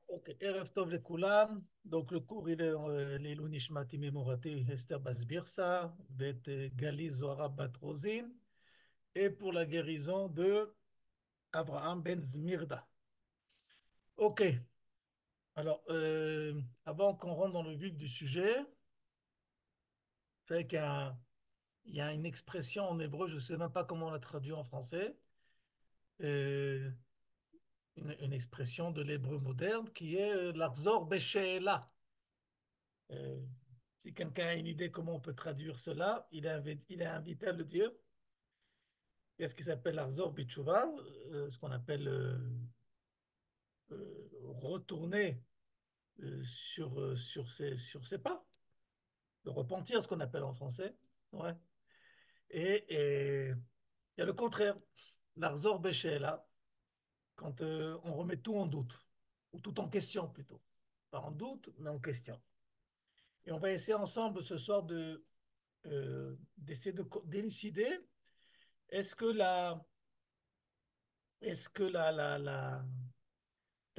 Ok, Erev Tov לכולם. Donc le cours il est לעילוי נשמת אמי מורתי אסתר Basbirsa, ואת גלי זוהרה בת רוזין, et pour la guérison de Abraham Ben Zmirda. Ok, alors avant qu'on rentre dans le vif du sujet, c'est vrai il y a une expression en hébreu, je ne sais même pas comment on la traduit en français, euh, une expression de l'hébreu moderne qui est l'Arzor Beshe'ela. Euh, Si quelqu'un a une idée comment on peut traduire cela, il est invité à le dire. Il y a ce qui s'appelle l'Arzor Bichouva, ce qu'on appelle retourner sur ses pas, le repentir, ce qu'on appelle en français. Ouais. Et il y a le contraire, l'Arzor Béchéla, quand on remet tout en doute, ou tout en question plutôt. Pas en doute, mais en question. Et on va essayer ensemble ce soir d'essayer d'élucider. Est-ce que la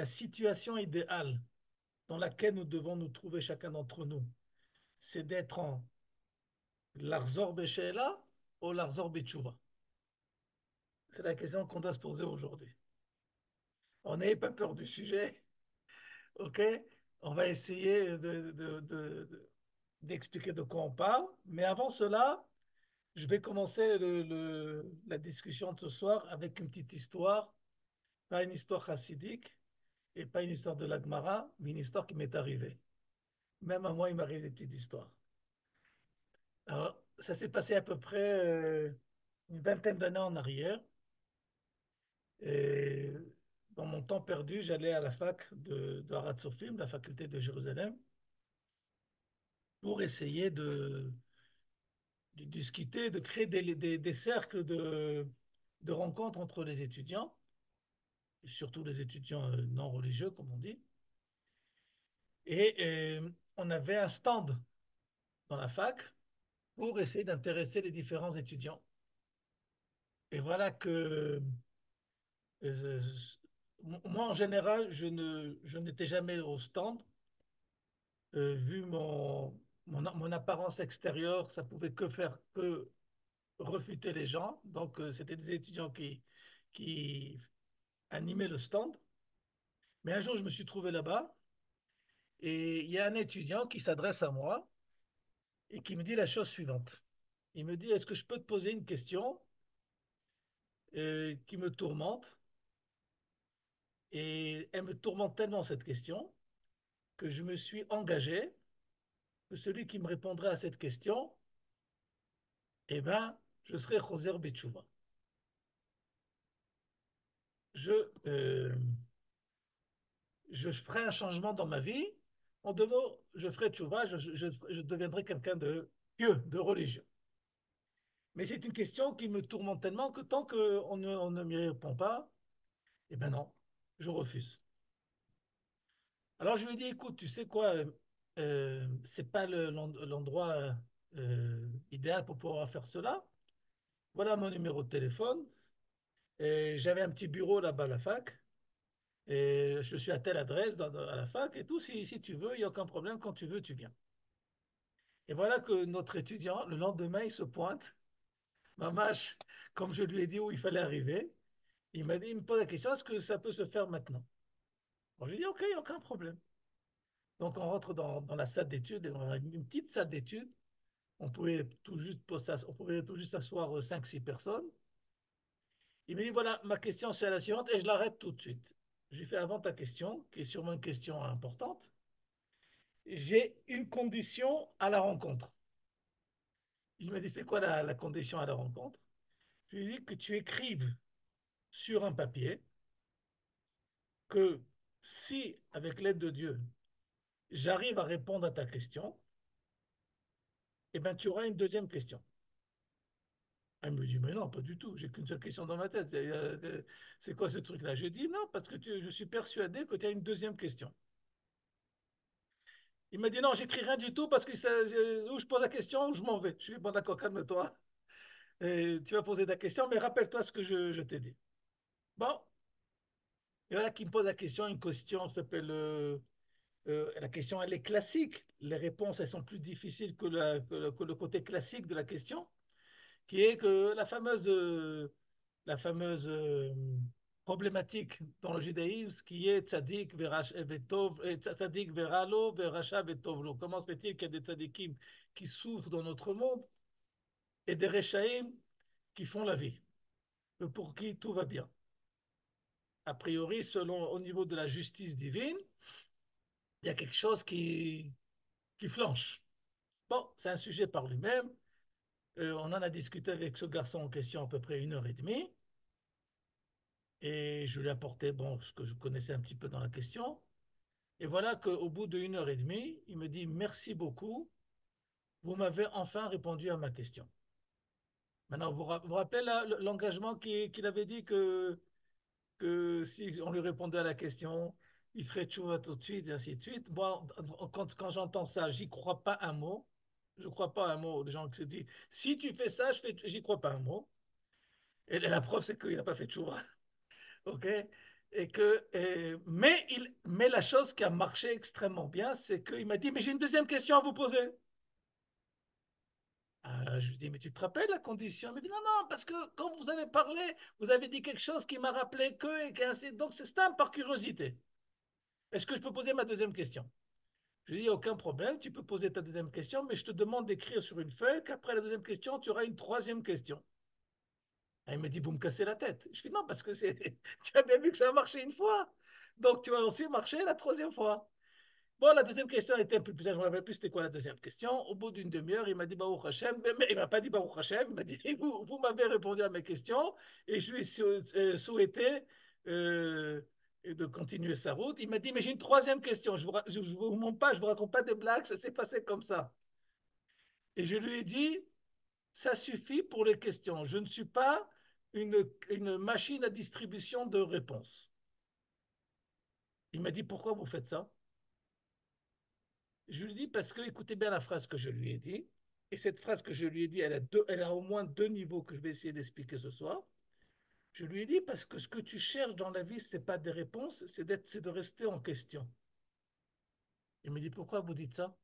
situation idéale dans laquelle nous devons nous trouver chacun d'entre nous, c'est d'être en l'Arzor Béchéla ou l'Arzor Betchouva? C'est la question qu'on doit se poser aujourd'hui. On n'ayez pas peur du sujet, ok? On va essayer d'expliquer de quoi on parle. Mais avant cela, je vais commencer la discussion de ce soir avec une petite histoire, pas une histoire chassidique, et pas une histoire de la Gemara, mais une histoire qui m'est arrivée. Même à moi, il m'arrive des petites histoires. Alors, ça s'est passé à peu près une vingtaine d'années en arrière. Et dans mon temps perdu, j'allais à la fac de Harat Sofim, la faculté de Jérusalem, pour essayer de discuter, de créer des cercles de rencontres entre les étudiants, surtout les étudiants non religieux, comme on dit. Et on avait un stand dans la fac pour essayer d'intéresser les différents étudiants. Et voilà que euh, moi, en général, je n'étais jamais au stand. Vu mon apparence extérieure, ça pouvait que faire que refuter les gens. Donc, c'était des étudiants qui animaient le stand. Mais un jour, je me suis trouvé là-bas et il y a un étudiant qui s'adresse à moi et qui me dit la chose suivante. Il me dit, est-ce que je peux te poser une question qui me tourmente? Et elle me tourmente tellement cette question que je me suis engagé que celui qui me répondrait à cette question, eh ben, je serai Khoser Betchouva. Je, euh, je ferai un changement dans ma vie. En deux mots, je ferai tchouva, je deviendrai quelqu'un de pieux, de religieux. Mais c'est une question qui me tourmente tellement que tant on ne m'y répond pas, eh ben non, je refuse. Alors je lui ai dit, écoute, tu sais quoi, c'est pas l'endroit idéal pour pouvoir faire cela. Voilà mon numéro de téléphone. Et j'avais un petit bureau là-bas à la fac. Et je suis à telle adresse à la fac et tout. Si tu veux, il n'y a aucun problème. Quand tu veux, tu viens. Et voilà que notre étudiant, le lendemain, il se pointe. Mamache, comme je lui ai dit où il fallait arriver, il me pose la question, est-ce que ça peut se faire maintenant? Bon, je lui ai dit, OK, il n'y a aucun problème. Donc, on rentre dans la salle d'études, on a une petite salle d'études. On pouvait tout juste s'asseoir 5 6 personnes. Il me dit, voilà, ma question, c'est la suivante, et je l'arrête tout de suite. J'ai fait avant ta question, qui est sûrement une question importante. J'ai une condition à la rencontre. Il m'a dit, c'est quoi la condition à la rencontre? Je lui ai dit que tu écrives sur un papier que si, avec l'aide de Dieu, j'arrive à répondre à ta question, eh ben, tu auras une deuxième question. Elle me dit, mais non, pas du tout, j'ai qu'une seule question dans ma tête. C'est quoi ce truc-là? Je dis, non, parce que je suis persuadé que tu as une deuxième question. Il m'a dit, non, j'écris rien du tout parce que où je pose la question, je m'en vais. Je suis bon, d'accord, calme-toi. Tu vas poser ta question, mais rappelle-toi ce que je t'ai dit. Bon, Et voilà qui me pose la question, une question qui s'appelle la question, elle est classique. Les réponses, elles sont plus difficiles que le côté classique de la question, qui est que la fameuse problématique dans le judaïsme, qui est tzaddik vetov, tzaddik veralo, veracha vetovlo. Comment se fait-il qu'il y a des tzaddikim qui souffrent dans notre monde et des rechaïm qui font la vie, pour qui tout va bien? A priori, selon au niveau de la justice divine, il y a quelque chose qui flanche. Bon, c'est un sujet par lui-même. On en a discuté avec ce garçon en question à peu près 1 heure et demie. Et je lui ai apporté bon, ce que je connaissais un petit peu dans la question. Et voilà qu'au bout de 1 heure et demie, il me dit merci beaucoup, vous m'avez enfin répondu à ma question. Maintenant, vous rappelez l'engagement qu'il avait dit que si on lui répondait à la question, il ferait tchouva tout de suite, et ainsi de suite. Moi, quand j'entends ça, j'y crois pas un mot. Je ne crois pas un mot des gens qui se disent si tu fais ça, j'y crois pas un mot. Et la preuve, c'est qu'il n'a pas fait tchouva. OK? Mais la chose qui a marché extrêmement bien, c'est qu'il m'a dit mais j'ai une deuxième question à vous poser. Je lui dis, mais tu te rappelles la condition? Il me dit, non, non, parce que quand vous avez parlé, vous avez dit quelque chose qui m'a rappelé que, et qu'ainsi. Donc, c'est simple par curiosité. Est-ce que je peux poser ma deuxième question? Je lui dis, aucun problème, tu peux poser ta deuxième question, mais je te demande d'écrire sur une feuille qu'après la deuxième question, tu auras une troisième question. Et il me dit, vous me cassez la tête. Je dis, non, parce que tu as bien vu que ça a marché une fois. Donc, tu vas aussi marcher la troisième fois. Bon, la deuxième question était un peu plus, je ne me rappelle plus c'était quoi la deuxième question. Au bout d'une demi-heure, il m'a dit Baruch Hashem, mais il ne m'a pas dit Baruch Hashem, il m'a dit vous m'avez répondu à mes questions et je lui ai souhaité de continuer sa route. Il m'a dit mais j'ai une troisième question, je vous mens pas, je vous raconte pas des blagues, ça s'est passé comme ça. Et je lui ai dit ça suffit pour les questions, je ne suis pas une machine à distribution de réponses. Il m'a dit pourquoi vous faites ça? Je lui dis parce que, écoutez bien la phrase que je lui ai dit, et cette phrase que je lui ai dit, elle a au moins 2 niveaux que je vais essayer d'expliquer ce soir. Je lui ai dit parce que ce que tu cherches dans la vie, ce n'est pas des réponses, c'est de rester en question. Il me dit pourquoi vous dites ça?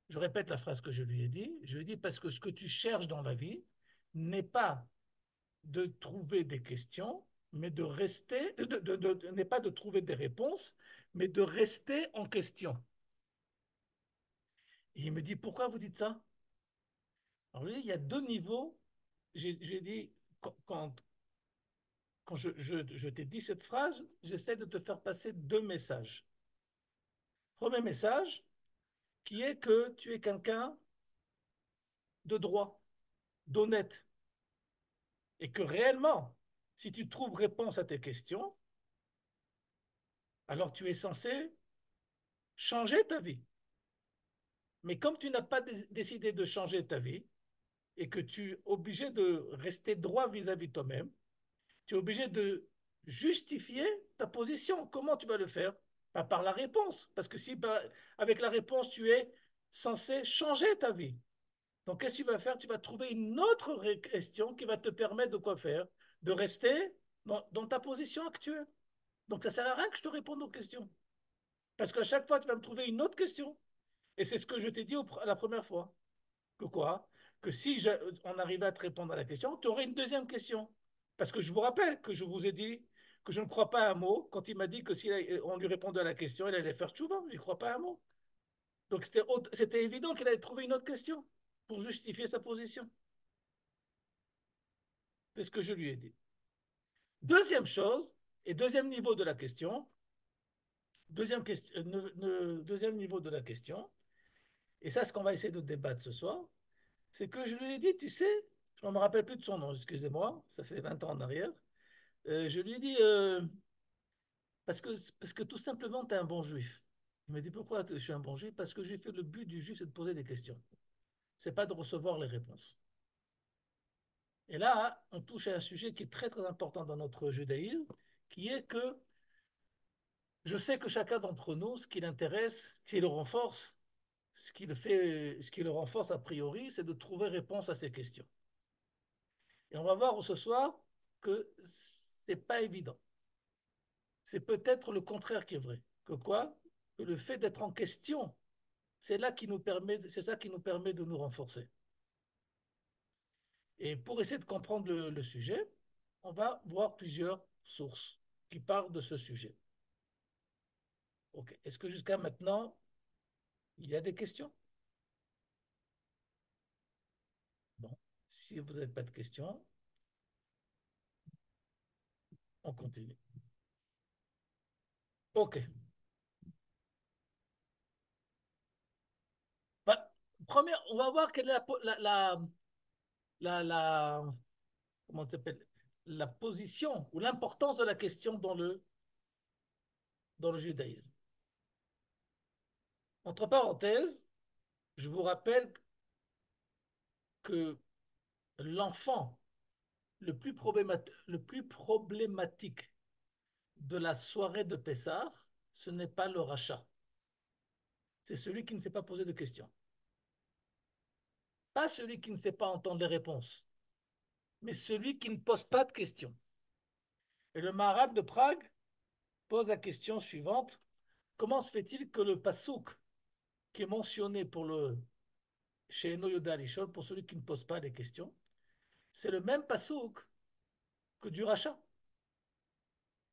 Je répète la phrase que je lui ai dit. Je lui ai dit parce que ce que tu cherches dans la vie n'est pas de trouver des questions, mais de rester, n'est pas de trouver des réponses, mais de rester en question. Et il me dit pourquoi vous dites ça? Alors, il y a 2 niveaux. J'ai dit, quand je t'ai dit cette phrase, j'essaie de te faire passer 2 messages. Premier message, qui est que tu es quelqu'un de droit, d'honnête, et que réellement, si tu trouves réponse à tes questions, alors tu es censé changer ta vie. Mais comme tu n'as pas décidé de changer ta vie, et que tu es obligé de rester droit vis-à-vis de toi-même, tu es obligé de justifier ta position. Comment tu vas le faire? Pas par la réponse. Parce que si avec la réponse, tu es censé changer ta vie. Donc, qu'est-ce que tu vas faire? Tu vas trouver une autre question qui va te permettre de quoi faire? De rester dans ta position actuelle. Donc, ça ne sert à rien que je te réponde aux questions. Parce qu'à chaque fois, tu vas me trouver une autre question. Et c'est ce que je t'ai dit la première fois. Que quoi? Que si on arrivait à te répondre à la question, tu aurais une deuxième question. Parce que je vous rappelle que je vous ai dit que je ne crois pas à un mot quand il m'a dit que si on lui répondait à la question, il allait faire tchouva. Je n'y crois pas à un mot. Donc c'était évident qu'il allait trouver une autre question pour justifier sa position. C'est ce que je lui ai dit. Deuxième chose, et deuxième niveau de la question, deuxième niveau de la question, et ça, c'est ce qu'on va essayer de débattre ce soir, c'est que je lui ai dit, tu sais, je ne me rappelle plus de son nom, excusez-moi, ça fait 20 ans en arrière. Je lui ai dit, parce que tout simplement, tu es un bon juif. Il m'a dit, pourquoi je suis un bon juif? Parce que j'ai fait le but du juif, c'est de poser des questions. C'est pas de recevoir les réponses. Et là, on touche à un sujet qui est très très important dans notre judaïsme, qui est que je sais que chacun d'entre nous, ce qui l'intéresse, ce qui le renforce, ce qui le renforce a priori, c'est de trouver réponse à ces questions. Et on va voir ce soir que c'est pas évident. c'est peut-être le contraire qui est vrai. Que quoi? Que le fait d'être en question, c'est ça qui nous permet de nous renforcer. Et pour essayer de comprendre le sujet, on va voir plusieurs sources qui parlent de ce sujet. Ok. Est-ce que jusqu'à maintenant, il y a des questions? Bon. Si vous n'avez pas de questions, on continue. Ok. Bah, première, on va voir quelle est la comment ça s'appelle, la position ou l'importance de la question dans le judaïsme. Entre parenthèses, je vous rappelle que l'enfant le plus problématique de la soirée de Pessah, ce n'est pas le rachat. C'est celui qui ne s'est pas posé de questions. Pas celui qui ne sait pas entendre les réponses, mais celui qui ne pose pas de questions. Et le Maharal de Prague pose la question suivante. Comment se fait-il que le pasouk qui est mentionné pour le chez Eno Yoda Alishol, pour celui qui ne pose pas des questions, c'est le même pasouk que du rachat.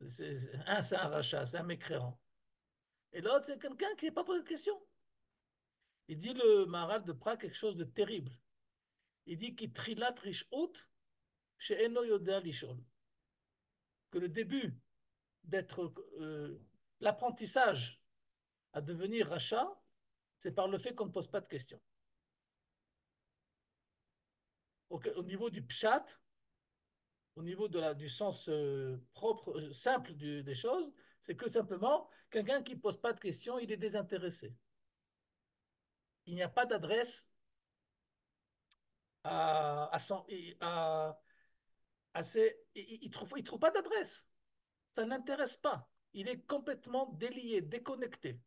Un, c'est un rachat, c'est un mécréant. Et l'autre, c'est quelqu'un qui n'a pas posé de questions. Il dit le Maharal de Prague quelque chose de terrible. Il dit qu'il trilat rishut chez Eno Yoda Lishol. Que le début d'être l'apprentissage à devenir rachat, c'est par le fait qu'on ne pose pas de questions. Au niveau du pshat, au niveau du sens propre, simple des choses, c'est que simplement, quelqu'un qui ne pose pas de questions, il est désintéressé. Il n'y a pas d'adresse à, son, à ses, il trouve pas d'adresse. Ça n'intéresse pas. Il est complètement délié, déconnecté.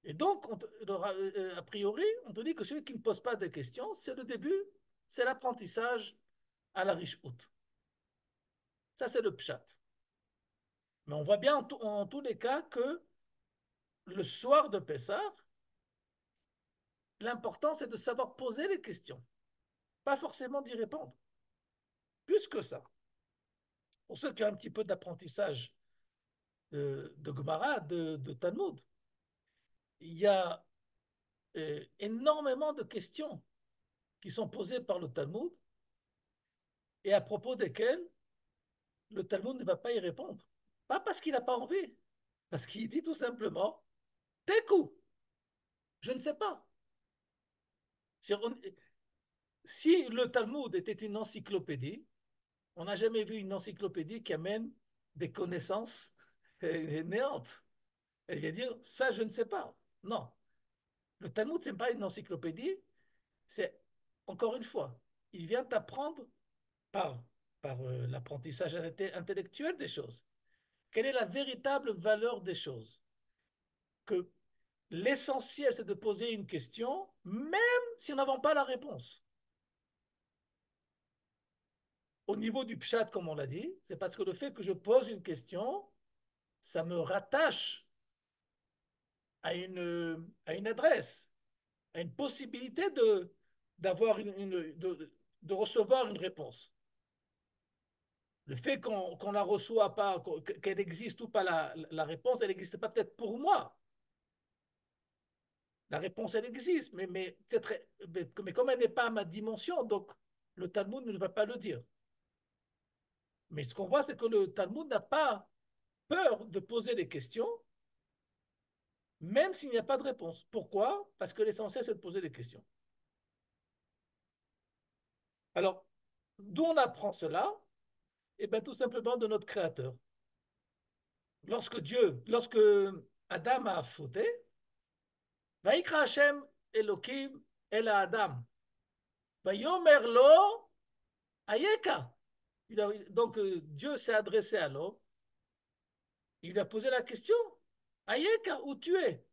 Et donc, a priori, on te dit que celui qui ne pose pas de questions, c'est le début, c'est l'apprentissage à la riche haute. Ça, c'est le pshat. Mais on voit bien en tous les cas que le soir de Pessah, l'important, c'est de savoir poser les questions, pas forcément d'y répondre. Plus que ça. Pour ceux qui ont un petit peu d'apprentissage de Gemara, de Talmud, il y a énormément de questions qui sont posées par le Talmud et à propos desquelles le Talmud ne va pas y répondre. Pas parce qu'il n'a pas envie, parce qu'il dit tout simplement, Tekou, je ne sais pas. Si le Talmud était une encyclopédie, on n'a jamais vu une encyclopédie qui amène des connaissances néantes. Elle vient dire, ça, je ne sais pas. Non. Le Talmud, ce n'est pas une encyclopédie, c'est, encore une fois, il vient t'apprendre par, par l'apprentissage intellectuel des choses. Quelle est la véritable valeur des choses? Que l'essentiel, c'est de poser une question, même si on n'a pas la réponse. Au niveau du pshat, comme on l'a dit, c'est parce que le fait que je pose une question, ça me rattache à une adresse, à une possibilité d'avoir de recevoir une réponse. Le fait qu'on la reçoit pas, qu'elle existe ou pas la réponse, elle n'existe pas peut-être pour moi. La réponse, elle existe, peut-être, mais comme elle n'est pas à ma dimension, donc le Talmud ne va pas le dire. Mais ce qu'on voit, c'est que le Talmud n'a pas peur de poser des questions, même s'il n'y a pas de réponse. Pourquoi? Parce que l'essentiel, c'est de poser des questions. Alors, d'où on apprend cela? Eh bien, tout simplement de notre Créateur. Lorsque Adam a fauté, Vaïkra Hashem Elohim El Adam. Vayomer lo Ayeka. Donc, Dieu s'est adressé à l'homme. Il lui a posé la question. Ayeka, où tu es?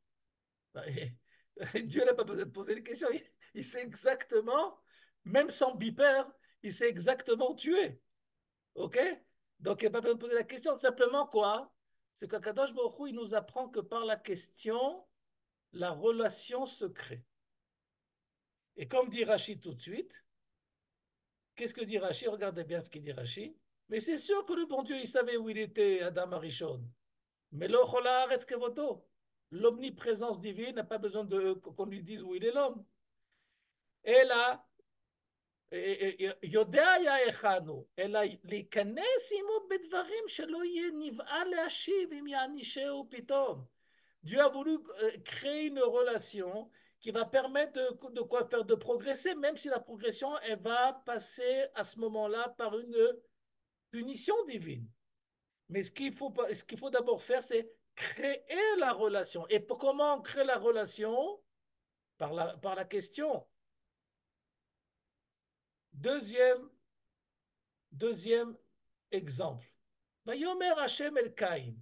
Dieu n'a pas besoin de poser des questions. Il sait exactement, même sans bipère, il sait exactement où tu es. OK? Donc, il n'y a pas besoin de poser la question. Simplement quoi? C'est qu'Akadosh Baruch Hu, il nous apprend que par la question, la relation se crée. Et comme dit Rachid tout de suite, qu'est-ce que dit Rachid? Regardez bien ce qu'il dit Rachid. Mais c'est sûr que le bon Dieu, il savait où il était, Adam Arishon. Mais l'omniprésence divine n'a pas besoin qu'on lui dise où il est l'homme. Et là, יודע היה היכן הוא, אלא להיכנס עמו בדברים שלא יהיה נבהל להשיב אם יענישהו פתאום. Dieu a voulu créer une relation qui va permettre de quoi faire, de progresser, même si la progression, elle va passer à ce moment-là par une punition divine. Mais ce qu'il faut d'abord faire, c'est créer la relation. Et comment on crée la relation? Par la question. Deuxième, deuxième exemple. Vayomer Hashem el Caïn.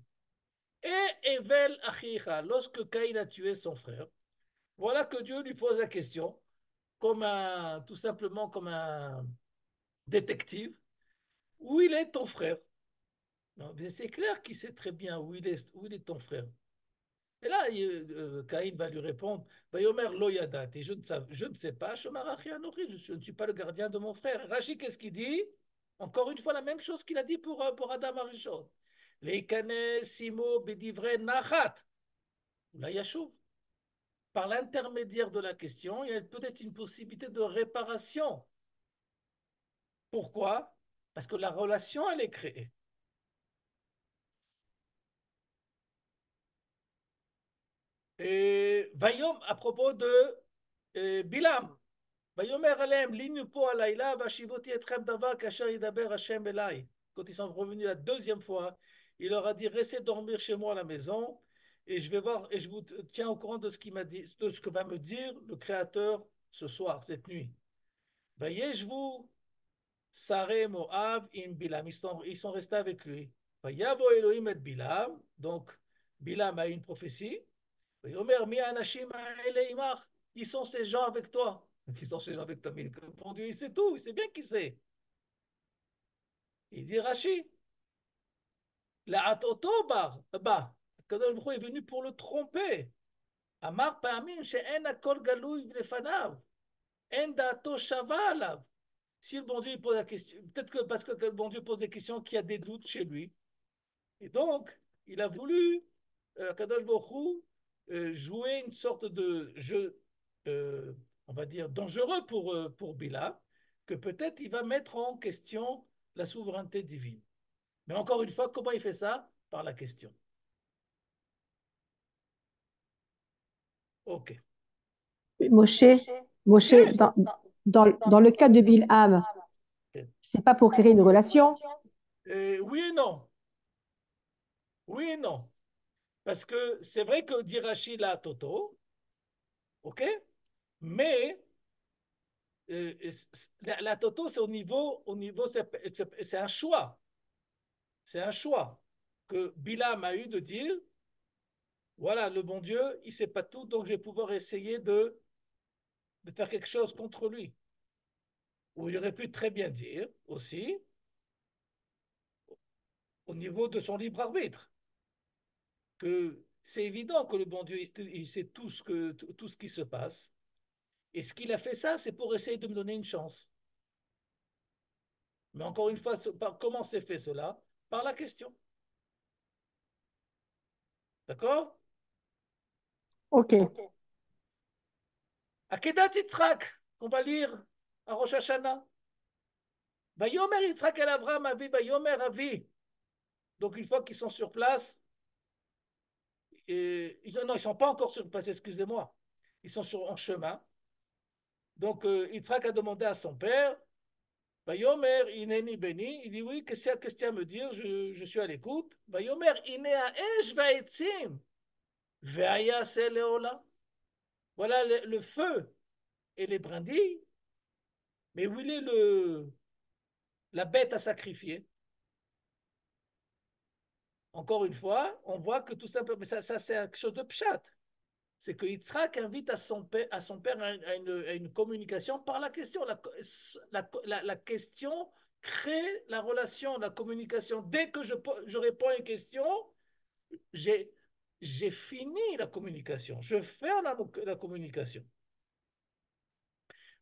Et Evel Achicha, lorsque Caïn a tué son frère, voilà que Dieu lui pose la question, tout simplement comme un détective, où il est ton frère? C'est clair qu'il sait très bien où il est ton frère. Et là, Caïn va lui répondre, Vayomer lo yadati, je ne sais pas, Shomar Achi Anochi, je ne suis pas le gardien de mon frère. Rachid, qu'est-ce qu'il dit? Encore une fois, la même chose qu'il a dit pour Adam Arishon. Leikane simo bedivre nachat, la yashuv. Par l'intermédiaire de la question, il y a peut-être une possibilité de réparation. Pourquoi? Parce que la relation, elle est créée. Et Vayom, à propos de Bilam, Vayomer Alem, Linupo Alayla, Vashivoti Etrem Davar, Kasher Yidaber Hashem Elai. Quand ils sont revenus la deuxième fois, il leur a dit restez dormir chez moi à la maison et je vais voir et je vous tiens au courant de ce qu'il m'a dit, de ce que va me dire le Créateur ce soir, cette nuit. Vayeshvu Saré Moab im Bilam. Ils sont restés avec lui. Vayavo Elohim et Bilam. Donc, Bilam a une prophétie. Vayomer mi anashim ha'ele imach. Ils sont ces gens avec toi. Ils sont ces gens avec toi. Mais bon Dieu, il sait tout. Il sait bien qui c'est. Il dit Rashi. La bar. Bah. Kadosh Baruch Hu est venu pour le tromper. Amar pa'amim she'en hakol galui lefanav. En da'ato shava alav. Si le bon Dieu pose la question, peut-être que parce que le bon Dieu pose des questions, qu'il y a des doutes chez lui. Et donc, il a voulu, Kadosh Baruch Hu, jouer une sorte de jeu, on va dire, dangereux pour Bila, que peut-être il va mettre en question la souveraineté divine. Mais encore une fois, comment il fait ça? Par la question. OK. Moshe, Moshe, Yeah. dans le cas de Bilham, c'est pas pour créer une relation. Oui et non. Oui et non. Parce que c'est vrai que Dirachi l'a Toto, OK? Mais la Toto, c'est c'est un choix. C'est un choix que Bilam a eu de dire, voilà, le bon Dieu, il ne sait pas tout, donc je vais pouvoir essayer de faire quelque chose contre lui. Ou il aurait pu très bien dire aussi, au niveau de son libre arbitre, que c'est évident que le bon Dieu, il sait tout ce qui se passe. Et ce qu'il a fait ça, c'est pour essayer de me donner une chance. Mais encore une fois, comment s'est fait cela? Par la question. D'accord? Ok. Akedat Yitzhak, qu'on va lire à Rosh Hashanah. Vayomer Yitzhak el Avram Avi, Vayomer Avi. Donc une fois qu'ils sont sur place, non, ils ne sont pas encore sur place, excusez-moi. Ils sont en chemin. Donc Yitzhak a demandé à son père, Vayomer Ineni Beni, il dit oui, qu'est-ce que tu as à me dire? Je suis à l'écoute. Vayomer Ine Haesh Vaetzim, Veaya Seleola. Voilà le feu et les brindilles, mais où il est la bête à sacrifier? Encore une fois, on voit que tout simplement, ça c'est quelque chose de pchat. C'est que Yitzhak invite à son père à une communication par la question. La question crée la relation, la communication. Dès que je réponds à une question, j'ai, j'ai fini la communication. Je ferme la communication.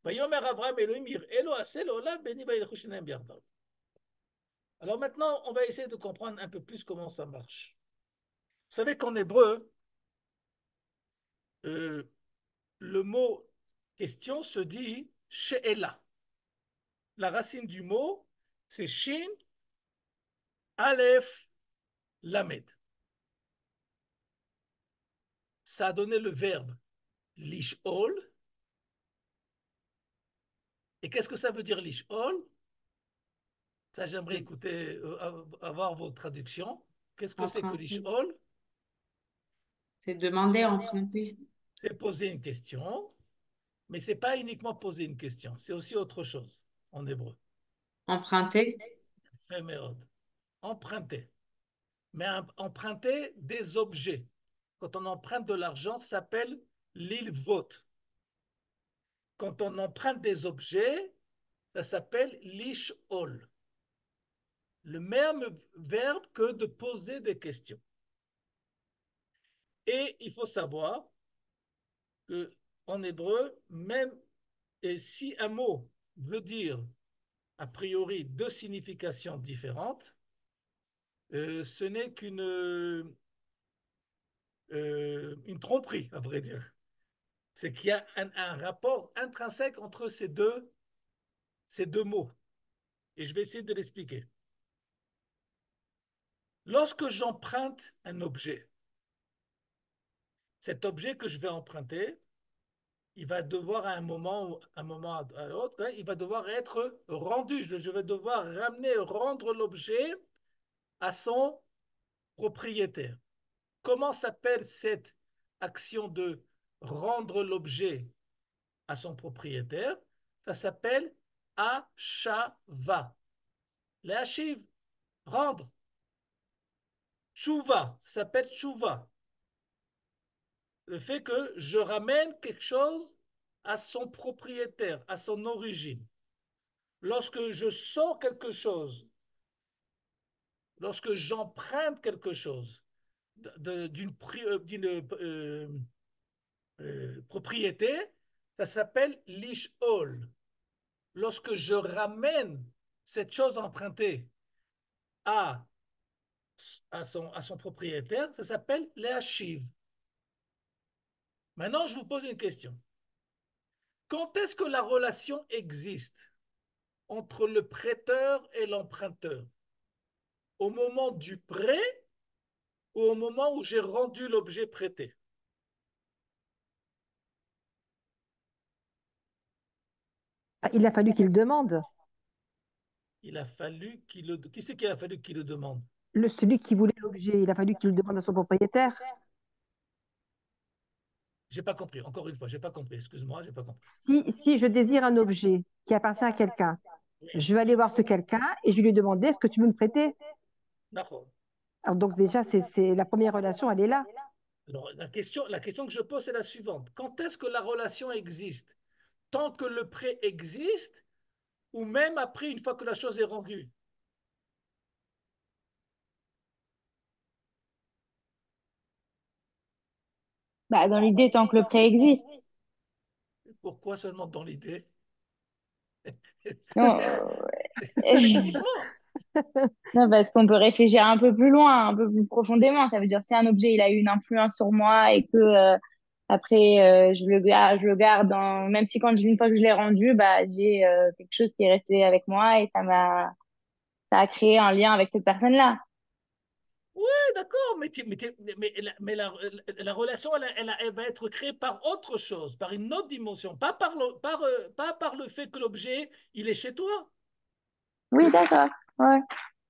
ויאמר אברהם אלוהים יראה לו עשה לעולם בני וילכו שניהם ביחדיו. Alors maintenant, on va essayer de comprendre un peu plus comment ça marche. Vous savez qu'en hébreu, euh, le mot question se dit she'ela. La racine du mot, c'est shin, aleph, lamed. Ça a donné le verbe lish'ol. Et qu'est-ce que ça veut dire lish'ol? Ça, j'aimerais écouter, avoir vos traductions. Qu'est-ce que c'est que Emprunter. lish'ol? C'est demander, emprunter. C'est poser une question, mais c'est pas uniquement poser une question, c'est aussi autre chose en hébreu. Emprunter. Fémérode. Emprunter. Mais emprunter des objets. Quand on emprunte de l'argent, ça s'appelle l'ilvot. Quand on emprunte des objets, ça s'appelle lish'ol. Le même verbe que de poser des questions. Et il faut savoir que en hébreu, même si un mot veut dire a priori deux significations différentes, ce n'est une tromperie, à vrai dire. C'est qu'il y a un rapport intrinsèque entre ces deux mots. Et je vais essayer de l'expliquer. Lorsque j'emprunte un objet, cet objet que je vais emprunter, il va devoir à un moment à l'autre, il va devoir être rendu. Je vais devoir rendre l'objet à son propriétaire. Comment s'appelle cette action de rendre l'objet à son propriétaire? Ça s'appelle achava. L'achiv, rendre. Chouva, ça s'appelle chouva. Le fait que je ramène quelque chose à son propriétaire, à son origine. Lorsque je sors quelque chose, lorsque j'emprunte quelque chose d'une propriété, ça s'appelle lish'ol. Lorsque je ramène cette chose empruntée à, à son propriétaire, ça s'appelle le'ashiv. Maintenant, je vous pose une question. Quand est-ce que la relation existe entre le prêteur et l'emprunteur? Au moment du prêt ou au moment où j'ai rendu l'objet prêté? Il a fallu qu'il demande. Il a fallu qu'il le... Qui c'est qu'il a fallu qu'il le demande? Celui qui voulait l'objet, il a fallu qu'il le demande à son propriétaire. J'ai pas compris. Encore une fois, j'ai pas compris. Excuse-moi, j'ai pas compris. Si je désire un objet qui appartient à quelqu'un, je vais aller voir ce quelqu'un et je lui ai demandé, est-ce que tu veux me prêter? D'accord. Alors, donc déjà, c'est la première relation, elle est là. Alors, la question que je pose est la suivante. Quand est-ce que la relation existe? Tant que le prêt existe ou même après, une fois que la chose est rendue? Bah, dans l'idée, tant que le prêt existe. Pourquoi seulement dans l'idée? Non, Techniquement. non, parce qu'on peut réfléchir un peu plus loin, un peu plus profondément. Ça veut dire si un objet il a eu une influence sur moi et que après je le garde même si une fois que je l'ai rendu, bah j'ai quelque chose qui est resté avec moi et ça a créé un lien avec cette personne-là. Oui, d'accord, la relation, elle va être créée par autre chose, par une autre dimension, pas par le fait que l'objet, il est chez toi. Oui, d'accord. Ouais,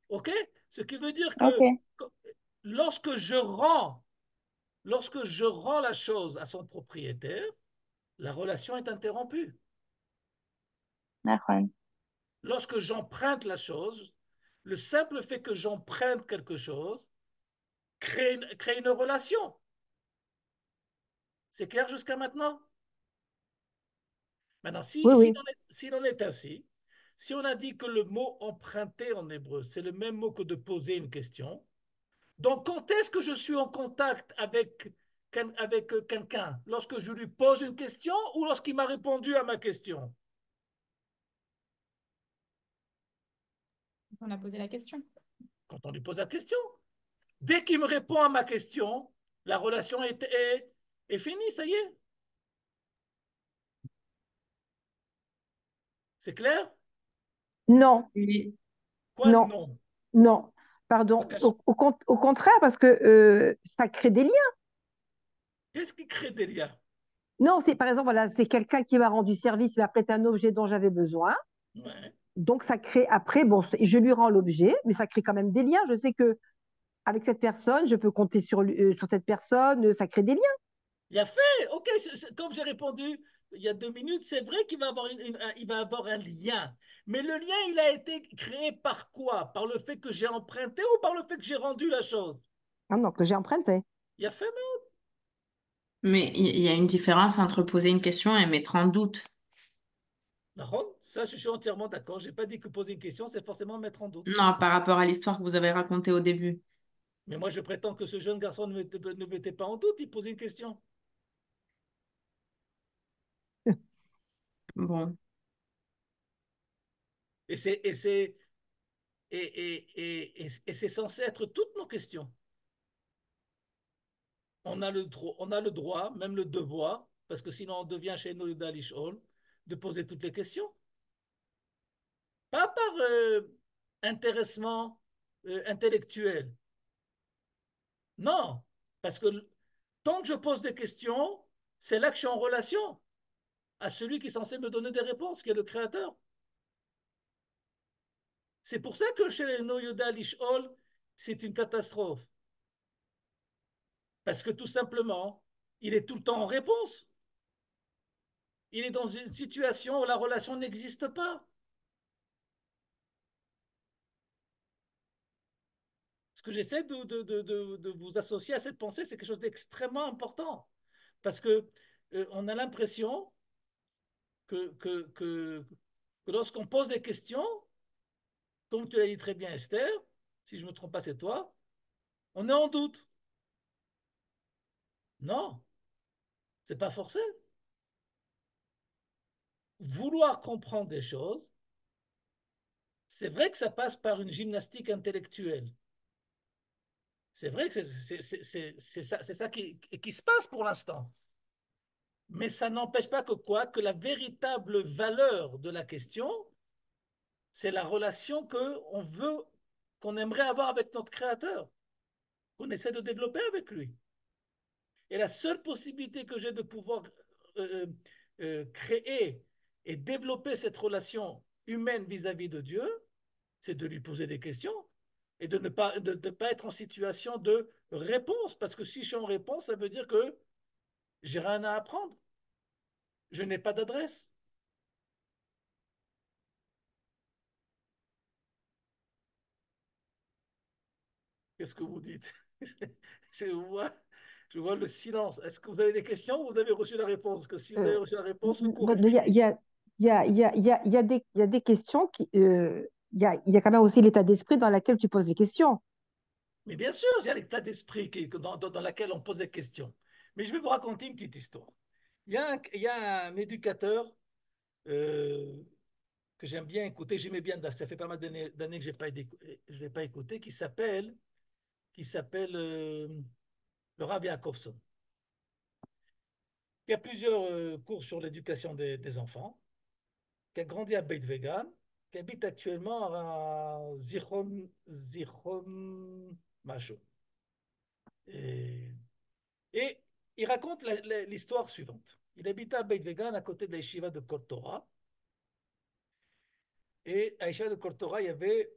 OK? Ce qui veut dire que ok. lorsque je rends, lorsque je rends la chose à son propriétaire, la relation est interrompue. D'accord. Lorsque j'emprunte la chose, le simple fait que j'emprunte quelque chose crée une relation. C'est clair jusqu'à maintenant? Maintenant, Oui, oui. s'il en est ainsi, Si on a dit que le mot emprunter en hébreu, c'est le même mot que de poser une question, donc quand est-ce que je suis en contact avec quelqu'un? Lorsque je lui pose une question ou lorsqu'il m'a répondu à ma question? On a posé la question. Quand on lui pose la question. Dès qu'il me répond à ma question, la relation est finie, ça y est. C'est clair? Non, Oui. Quoi, non, non? non. Pardon. Au contraire, parce que ça crée des liens. Qu'est-ce qui crée des liens? Non, c'est par exemple, voilà, c'est quelqu'un qui m'a rendu service, il m'a prêté un objet dont j'avais besoin. Ouais. Donc, ça crée après, bon, je lui rends l'objet, mais ça crée quand même des liens. Je sais que avec cette personne, je peux compter sur cette personne, ça crée des liens. Il a fait, ok, comme j'ai répondu il y a 2 minutes, c'est vrai qu'il va avoir, il va avoir un lien. Mais le lien, il a été créé par quoi? Par le fait que j'ai emprunté ou par le fait que j'ai rendu la chose? Ah non, que j'ai emprunté. Il a fait, Mais il y a une différence entre poser une question et mettre en doute. mais ça, je suis entièrement d'accord. Je n'ai pas dit que poser une question, c'est forcément mettre en doute. Non, par rapport à l'histoire que vous avez racontée au début. Mais moi, je prétends que ce jeune garçon ne mettait pas en doute, il posait une question. Bon. Et et c'est censé être toutes nos questions. On a le droit, même le devoir, parce que sinon on devient chez nous Dalish Hall, de poser toutes les questions. Pas par intéressement intellectuel. Non, parce que tant que je pose des questions, c'est là que je suis en relation à celui qui est censé me donner des réponses, qui est le créateur. C'est pour ça que chez les No Yoda Lish Hall, c'est une catastrophe. Parce que tout simplement, il est tout le temps en réponse. Il est dans une situation où la relation n'existe pas. Ce que j'essaie de vous associer à cette pensée, c'est quelque chose d'extrêmement important. Parce que on a l'impression que lorsqu'on pose des questions, comme tu l'as dit très bien Esther, si je ne me trompe pas, c'est toi, on est en doute. Non, c'est pas forcé. Vouloir comprendre des choses, c'est vrai que ça passe par une gymnastique intellectuelle. C'est vrai que c'est ça qui se passe pour l'instant. Mais ça n'empêche pas que quoi? Que la véritable valeur de la question, c'est la relation qu'on veut, qu'on aimerait avoir avec notre créateur, qu'on essaie de développer avec lui. Et la seule possibilité que j'ai de pouvoir euh, créer et développer cette relation humaine vis-à-vis de Dieu, c'est de lui poser des questions et de ne pas être en situation de réponse. Parce que si je suis en réponse, ça veut dire que j'ai rien à apprendre. Je n'ai pas d'adresse. Qu'est-ce que vous dites? je vois, je vois le silence. Est-ce que vous avez des questions ou vous avez reçu la réponse? Parce que si vous avez Euh, reçu la réponse, le cours bon, est il y a, il fini. y a, il y a des questions qui. Il y a quand même aussi l'état d'esprit dans lequel tu poses des questions. Mais bien sûr, il y a l'état d'esprit dans lequel on pose des questions. Mais je vais vous raconter une petite histoire. Il y a un éducateur euh, que j'aime bien écouter, j'aimais bien, ça fait pas mal d'années que je l'ai pas écouté, qui s'appelle le Rav Yakovson, qui a plusieurs cours sur l'éducation des enfants, qui a grandi à Beit Vegan, qui habite actuellement à Zichron Macho. Et, et il raconte l'histoire suivante. Il habitait à Beit Vegan, à côté de la yeshiva de Kol Torah. Et à la yeshiva de Kol Torah, il y avait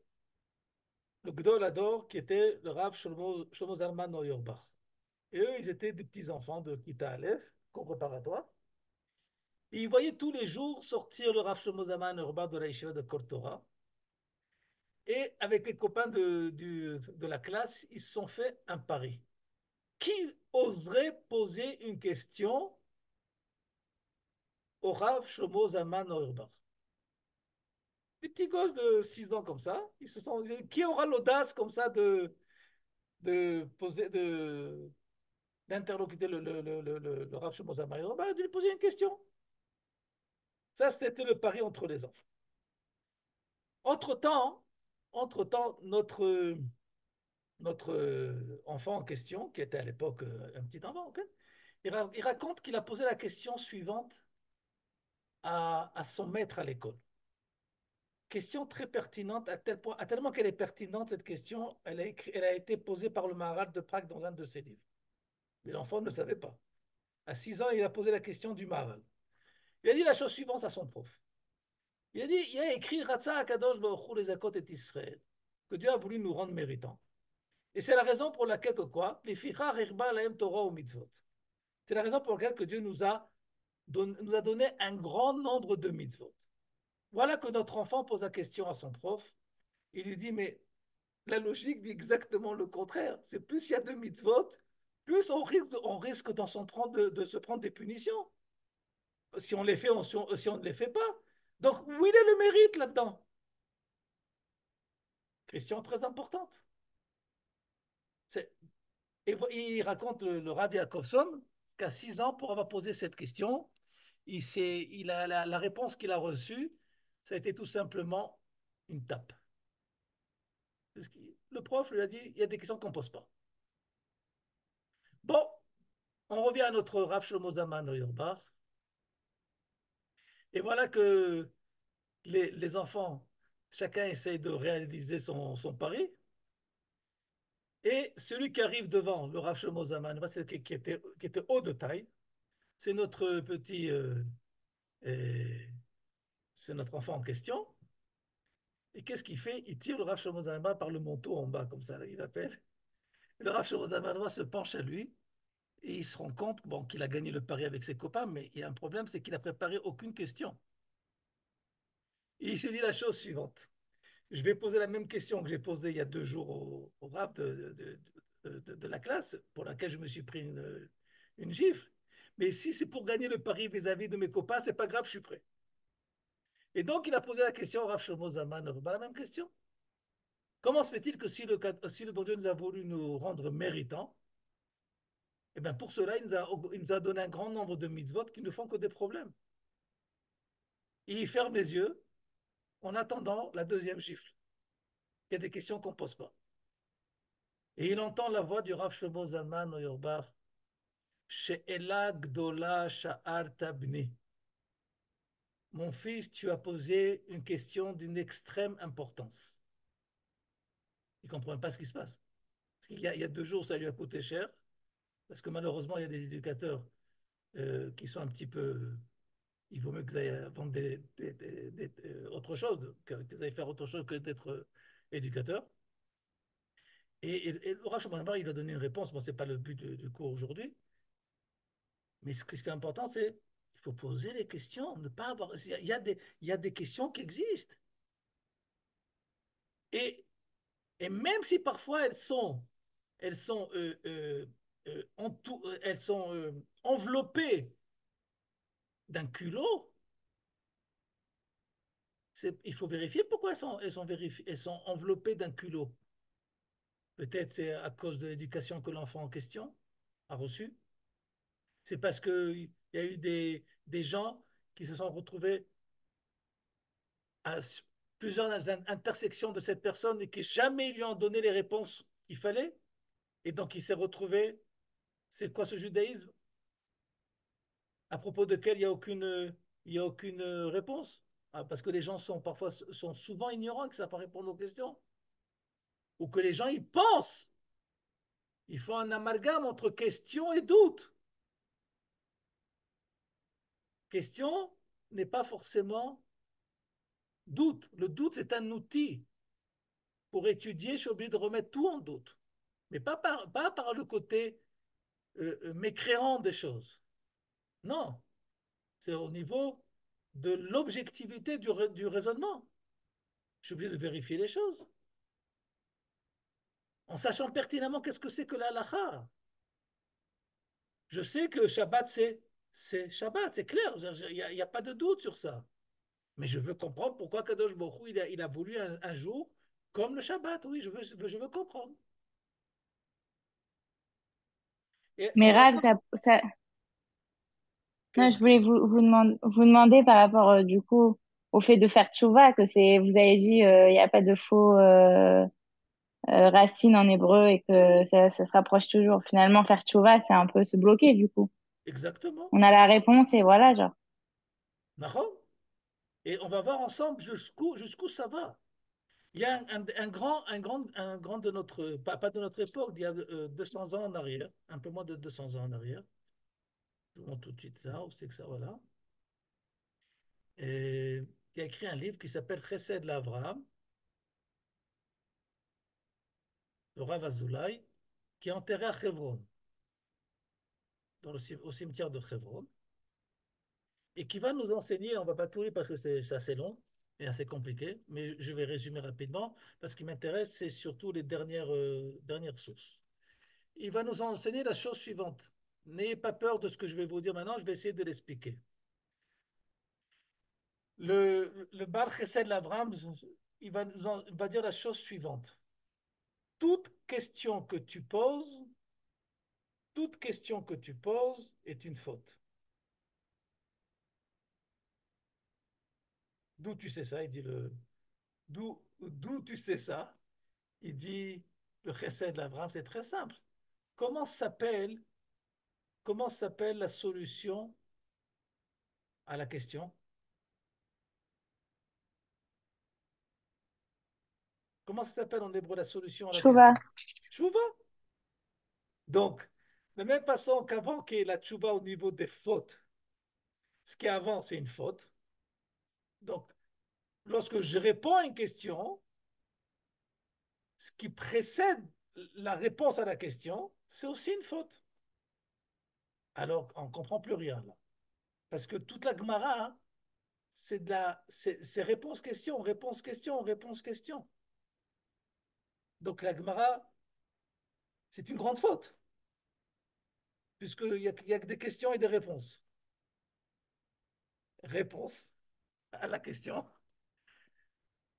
le Gdol Ador, qui était le Rav Shlomo Zalman Auerbach. Et eux, ils étaient des petits-enfants de Kita Aleph, cours préparatoire. Et ils voyaient tous les jours sortir le Rav Shlomo Zalman Auerbach de la yeshiva de Kol Torah. Et avec les copains de la classe, ils se sont fait un pari. Qui oserait poser une question au Rav Shlomo Zalman Auerbach? des petits gosses de 6 ans comme ça, ils se sont dit, qui aura l'audace comme ça de poser, d'interlocuter le Rav Shlomo Zalman Auerbach, de lui poser une question. Ça, c'était le pari entre les enfants. Entre-temps, entre-temps, notre enfant en question, qui était à l'époque un petit enfant, okay, il raconte qu'il a posé la question suivante à son maître à l'école. Question très pertinente, à tel point, à tellement qu'elle est pertinente, cette question, elle a été posée par le Maharal de Prague dans un de ses livres. Mais l'enfant ne le savait pas. À 6 ans, il a posé la question du Maharal. Il a dit la chose suivante à son prof. Il a dit, il a écrit Ratza Akadosh Baruch Hu les Akot et Israël, que Dieu a voulu nous rendre méritants. Et c'est la raison pour laquelle que quoi? Les Fichar Irba Lahem Torah ou Mitzvot. C'est la raison pour laquelle que Dieu nous a donné un grand nombre de mitzvot. Voilà que notre enfant pose la question à son prof. Il lui dit, mais la logique dit exactement le contraire. C'est plus il y a de mitzvot, plus on risque de se prendre des punitions. Si on les fait, si on ne les fait pas. Donc, où il est le mérite là-dedans? Question très importante. Et il raconte le Rav Yaakovson qu'à 6 ans, pour avoir posé cette question, la réponse qu'il a reçue, ça a été tout simplement une tape. Le prof lui a dit, il y a des questions qu'on ne pose pas. Bon, on revient à notre Rav Shlomo Zalman Auerbach. Et voilà que les enfants, chacun essaye de réaliser son pari. Et celui qui arrive devant le Rav Shlomo Zalman, qui était haut de taille, c'est notre petit, c'est notre enfant en question. Et qu'est-ce qu'il fait? Il tire le Rav Shlomo Zalman par le manteau en bas, comme ça, là, il appelle. Et le Rav Shlomo Zalman se penche à lui et il se rend compte bon, qu'il a gagné le pari avec ses copains, mais il y a un problème, c'est qu'il n'a préparé aucune question. Et il s'est dit la chose suivante. Je vais poser la même question que j'ai posée il y a 2 jours au Rav de la classe, pour laquelle je me suis pris une gifle. Mais si c'est pour gagner le pari vis-à-vis de mes copains, c'est pas grave, je suis prêt. Et donc, il a posé la question au Rav Shlomo Zalman, la même question. Comment se fait-il que si le bon Dieu nous a voulu nous rendre méritants, eh bien pour cela, il nous a donné un grand nombre de mitzvot qui ne font que des problèmes. Et il ferme les yeux en attendant la deuxième gifle. Il y a des questions qu'on ne pose pas. Et il entend la voix du Rav Shlomo Zalman Auerbach, She'ela Gdola Sha'ar Tabni. Mon fils, tu as posé une question d'une extrême importance. Il ne comprend pas ce qui se passe. Il y a 2 jours, ça lui a coûté cher, parce que malheureusement, il y a des éducateurs qui sont un petit peu. Il vaut mieux qu'ils aillent vendre autre chose, qu'ils aillent faire autre chose que d'être éducateurs. Et le Rav Shlomo Zalman, il a donné une réponse. Bon, ce n'est pas le but du cours aujourd'hui, mais ce qui est important, c'est qu'il faut poser les questions, ne pas avoir. Il y a des questions qui existent. Et, et même si parfois elles sont enveloppées d'un culot, il faut vérifier pourquoi elles sont enveloppées d'un culot. Peut-être c'est à cause de l'éducation que l'enfant en question a reçue. C'est parce qu'il y a eu des gens qui se sont retrouvés à plusieurs intersections de cette personne et qui jamais lui ont donné les réponses qu'il fallait. Et donc il s'est retrouvé, c'est quoi ce judaïsme à propos duquel il y a aucune réponse. Ah, parce que les gens sont souvent ignorants, que ça pas répondre aux questions. Ou que les gens, ils pensent. Ils font un amalgame entre question et doute. Question n'est pas forcément doute. Le doute, c'est un outil. Pour étudier, je suis obligé de remettre tout en doute. Mais pas par le côté mécréant des choses. Non, c'est au niveau de l'objectivité du raisonnement. Je suis obligé de vérifier les choses. En sachant pertinemment qu'est-ce que c'est que la halakha. Je sais que Shabbat, c'est Shabbat, c'est clair, il n'y a pas de doute sur ça. Mais je veux comprendre pourquoi Kadosh Baruch Hu, il a voulu un jour comme le Shabbat. Oui, je veux comprendre. Et on Mais va Rav, voir non, que je voulais vous demander par rapport du coup au fait de faire tchouva, que c'est, vous avez dit, il n'y a pas de faux racines en hébreu et que ça se rapproche toujours. Finalement, faire tchouva, c'est un peu se bloquer du coup. exactement. On a la réponse et voilà, genre. Nahon. Et on va voir ensemble jusqu'où ça va. Il y a un grand de notre, pas de notre époque, d'il y a 200 ans en arrière, un peu moins de 200 ans en arrière. Je vous montre tout de suite ça, où c'est que ça, voilà. Et qui a écrit un livre qui s'appelle Chesed l'Avraham, le Rav Azoulay, qui est enterré à Hebron, au cimetière de Hebron, et qui va nous enseigner, on ne va pas tout lire parce que c'est assez long et assez compliqué, mais je vais résumer rapidement, parce ce qui m'intéresse, c'est surtout les dernières sources. Il va nous enseigner la chose suivante. N'ayez pas peur de ce que je vais vous dire maintenant, je vais essayer de l'expliquer. Le Bar Chesed l'Avraham, il va dire la chose suivante. Toute question que tu poses, toute question que tu poses est une faute. D'où tu sais ça? Il dit d'où tu sais ça? Il dit le Chesed l'Avraham, c'est très simple. Comment s'appelle, comment s'appelle la solution à la question? Comment ça s'appelle en hébreu la solution à la Tchouva. question? Tchouva. Donc, de la même façon qu'avant qu'il y ait la tchouva au niveau des fautes, ce qui est avant, c'est une faute. Donc, lorsque je réponds à une question, ce qui précède la réponse à la question, c'est aussi une faute. Alors, on ne comprend plus rien là. Parce que toute la Gemara, hein, c'est réponse-question, réponse-question, réponse-question. Donc la Gemara, c'est une grande faute, puisqu'il y a que des questions et des réponses. Réponse à la question,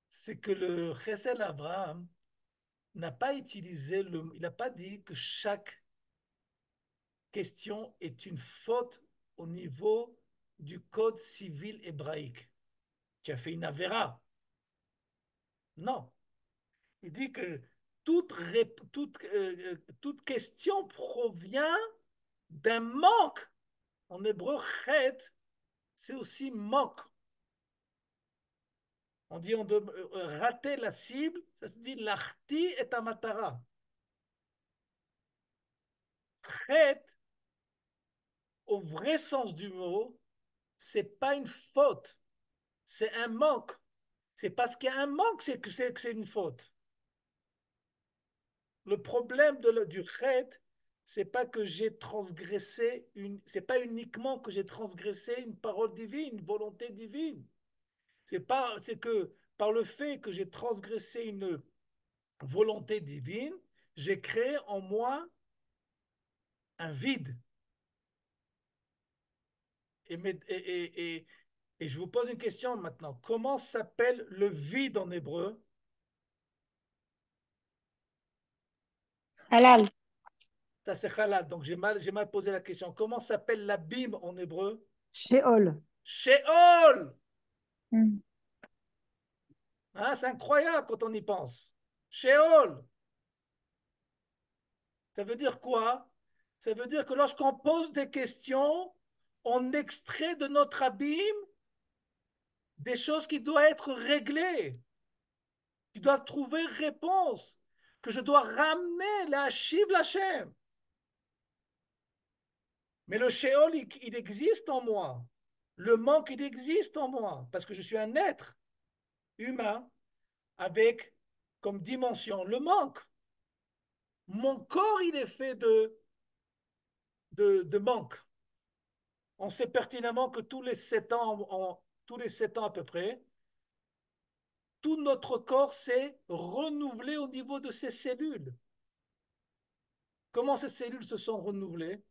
c'est que le Chesed Abraham n'a pas utilisé il n'a pas dit que chaque question est une faute au niveau du code civil hébraïque. Tu as fait une avéra. Non. Il dit que toute question provient d'un manque. En hébreu, chet, c'est aussi manque. On dit rater la cible, ça se dit l'arti et amatara. Chet, au vrai sens du mot, c'est pas une faute, c'est un manque. C'est parce qu'il y a un manque que c'est une faute. Le problème du chet, c'est pas que j'ai transgressé c'est pas uniquement que j'ai transgressé une parole divine, une volonté divine. C'est que par le fait que j'ai transgressé une volonté divine, j'ai créé en moi un vide. Et je vous pose une question maintenant. Comment s'appelle le vide en hébreu? Halal. Ça, c'est halal. Donc, j'ai mal posé la question. Comment s'appelle l'abîme en hébreu? Sheol. Sheol! Hmm. Hein, c'est incroyable quand on y pense. Sheol! Ça veut dire quoi? Ça veut dire que lorsqu'on pose des questions, on extrait de notre abîme des choses qui doivent être réglées, qui doivent trouver réponse, que je dois ramener la Shiv Lachem. Mais le Sheol, il existe en moi. Le manque, il existe en moi, parce que je suis un être humain avec comme dimension le manque. Mon corps, il est fait de manque. On sait pertinemment que tous les 7 ans à peu près, tout notre corps s'est renouvelé au niveau de ses cellules. Comment ces cellules se sont renouvelées?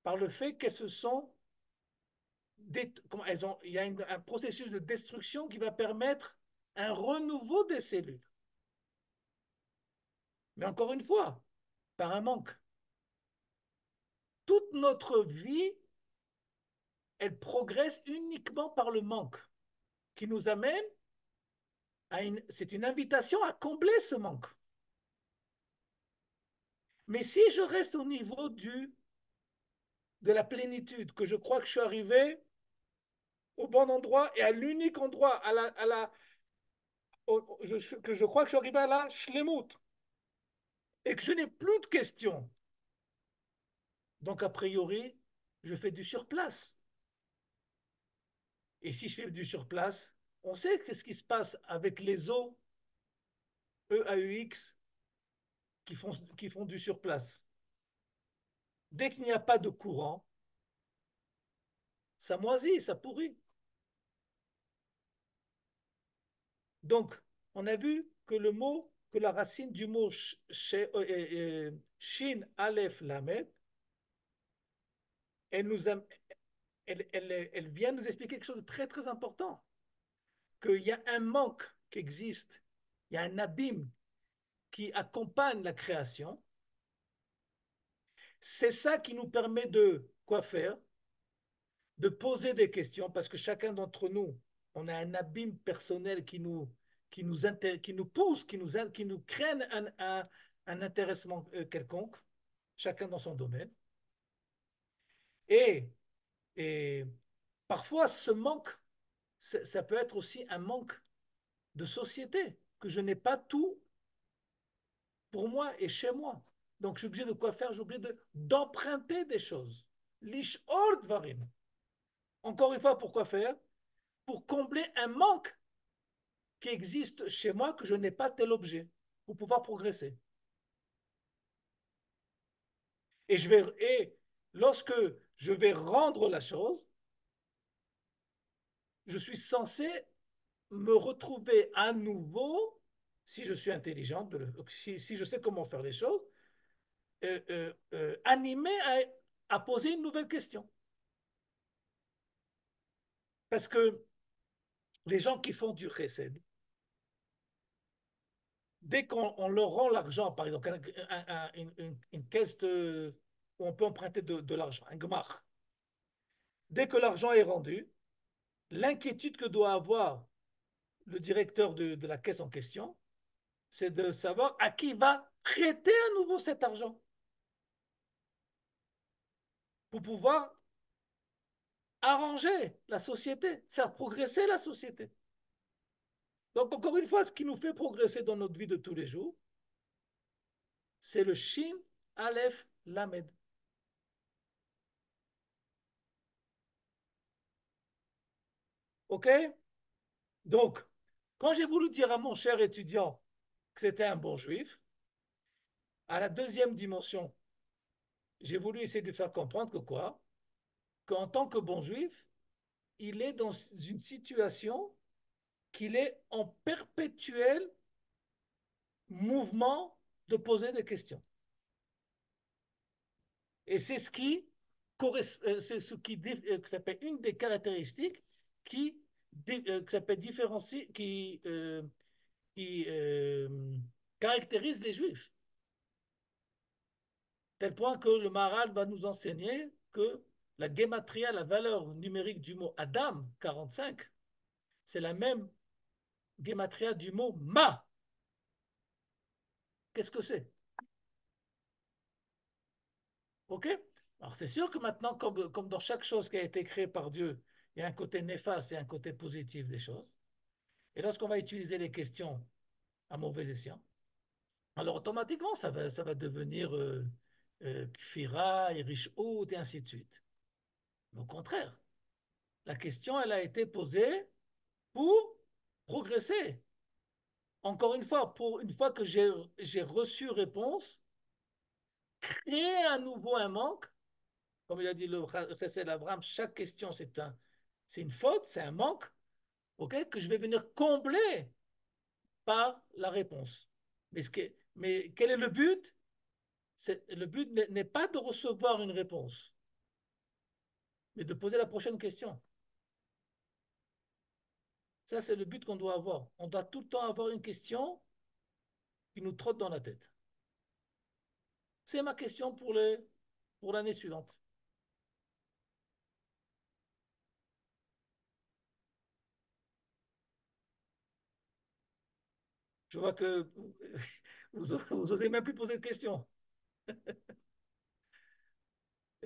Par le fait qu'elles se sont il y a un processus de destruction qui va permettre un renouveau des cellules. Mais encore une fois, par un manque. Toute notre vie, elle progresse uniquement par le manque, qui nous amène c'est une invitation à combler ce manque. Mais si je reste au niveau de la plénitude, que je crois que je suis arrivé au bon endroit et à l'unique endroit, que je crois que je suis arrivé à la shlemut, et que je n'ai plus de questions, donc a priori, je fais du surplace. Et si je fais du surplace, on sait ce qui se passe avec les eaux EAUX qui font du surplace. Dès qu'il n'y a pas de courant, ça moisit, ça pourrit. Donc, on a vu que la racine du mot Shin, Aleph, Lamed, elle, nous a, elle vient nous expliquer quelque chose de très très important, qu'il y a un manque qui existe, il y a un abîme qui accompagne la création. C'est ça qui nous permet de quoi faire? De poser des questions, parce que chacun d'entre nous, on a un abîme personnel qui nous pousse, qui nous crée un intéressement quelconque, chacun dans son domaine. Et, et parfois, ce manque, ça peut être aussi un manque de société, que je n'ai pas tout pour moi et chez moi. Donc, je suis obligé de quoi faire? J'ai oublié d'emprunter des choses. Lish ord varim. Encore une fois, pourquoi faire? Pour combler un manque qui existe chez moi que je n'ai pas tel objet, pour pouvoir progresser. Et lorsque je vais rendre la chose, je suis censé me retrouver à nouveau, si je suis intelligent, si je sais comment faire les choses, animé à poser une nouvelle question. Parce que les gens qui font du chesed, dès qu'on leur rend l'argent, par exemple, une caisse où on peut emprunter de l'argent, un gmach, dès que l'argent est rendu, l'inquiétude que doit avoir le directeur de la caisse en question, c'est de savoir à qui va prêter à nouveau cet argent pour pouvoir arranger la société, faire progresser la société. Donc, encore une fois, ce qui nous fait progresser dans notre vie de tous les jours, c'est le Shin, Aleph, Lamed. OK? Donc, quand j'ai voulu dire à mon cher étudiant que c'était un bon juif, à la deuxième dimension, j'ai voulu essayer de lui faire comprendre que quoi? Qu'en tant que bon juif, il est dans une situation qu'il est en perpétuel mouvement de poser des questions. Et c'est ce qui s'appelle une des caractéristiques qui s'appelle différencier, qui caractérise les Juifs. Tel point que le Maharal va nous enseigner que la gématria, la valeur numérique du mot Adam, 45, c'est la même gématria du mot Ma. Qu'est-ce que c'est? OK? Alors c'est sûr que maintenant, comme dans chaque chose qui a été créée par Dieu, il y a un côté néfaste et un côté positif des choses. Et lorsqu'on va utiliser les questions à mauvais escient, alors automatiquement, ça va devenir Kfira, Irish'out, et ainsi de suite. Mais au contraire, la question, elle a été posée pour progresser. Encore une fois que j'ai reçu réponse, créer à nouveau un manque, comme il a dit le Chesed Abraham, chaque question, c'est une faute, c'est un manque, ok, que je vais venir combler par la réponse. Mais quel est le but? Le but n'est pas de recevoir une réponse, mais de poser la prochaine question. Ça, c'est le but qu'on doit avoir. On doit tout le temps avoir une question qui nous trotte dans la tête. C'est ma question pour l'année suivante. Je vois que vous osez même plus poser de questions.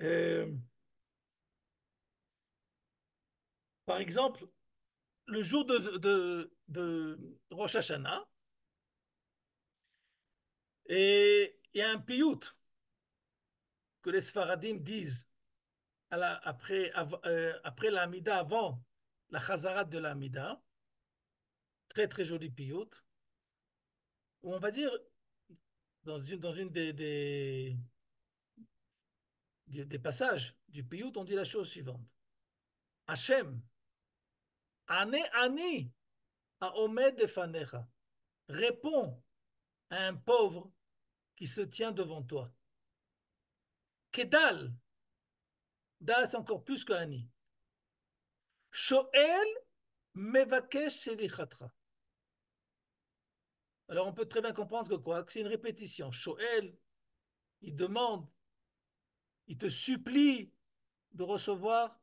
Euh, Par exemple, le jour de Rosh Hashanah, et il y a un piyut que les Sfaradim disent après l'Amida, avant la Chazarat de l'Amida, très très joli piyut, où on va dire, dans une des passages du piyut, on dit la chose suivante. Hachem, Ane Ani, Haomed Efanecha, réponds à un pauvre qui se tient devant toi. Kedal, Dal c'est encore plus que Ani. Shoel Mevakesh Selichatra. Alors on peut très bien comprendre que quoi? Que c'est une répétition. Shoel, il demande, il te supplie de recevoir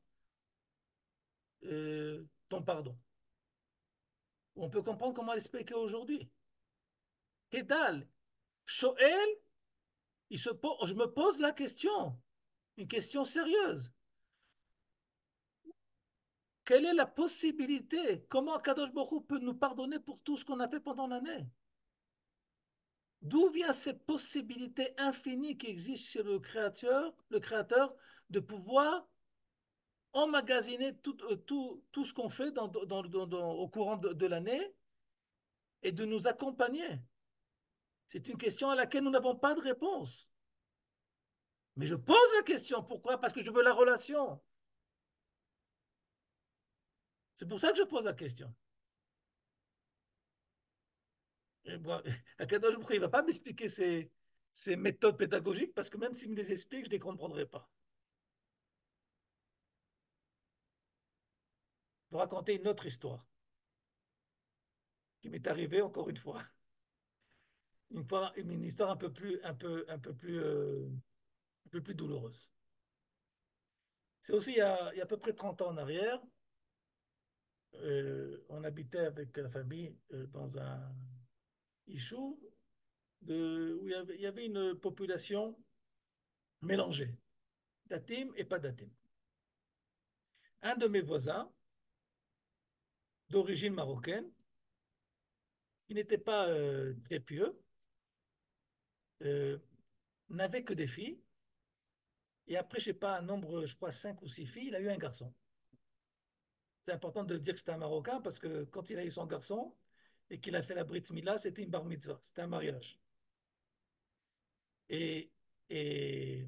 ton pardon. On peut comprendre comment l'expliquer aujourd'hui. Kedal, Shoel, je me pose la question, une question sérieuse. Quelle est la possibilité? Comment Kadosh Baruch Hu peut nous pardonner pour tout ce qu'on a fait pendant l'année? D'où vient cette possibilité infinie qui existe chez le créateur de pouvoir emmagasiner tout ce qu'on fait au courant de l'année et de nous accompagner? C'est une question à laquelle nous n'avons pas de réponse. Mais je pose la question. Pourquoi? Parce que je veux la relation. C'est pour ça que je pose la question. Et bon, Akadosh Baruch Hu, il ne va pas m'expliquer ses méthodes pédagogiques parce que même s'il me les explique, je ne les comprendrai pas. Je vais raconter une autre histoire qui m'est arrivée encore une fois. Une histoire un peu plus douloureuse. C'est aussi il y a à peu près 30 ans en arrière. On habitait avec la famille dans un ishou où il y avait une population mélangée, d'atim et pas d'atim. Un de mes voisins, d'origine marocaine, qui n'était pas très pieux, euh, n'avait que des filles. Et après, je ne sais pas, un nombre, je crois 5 ou 6 filles, il a eu un garçon. C'est important de dire que c'était un Marocain parce que quand il a eu son garçon et qu'il a fait la Brit Mila, c'était une bar mitzvah, c'était un mariage. Et, et,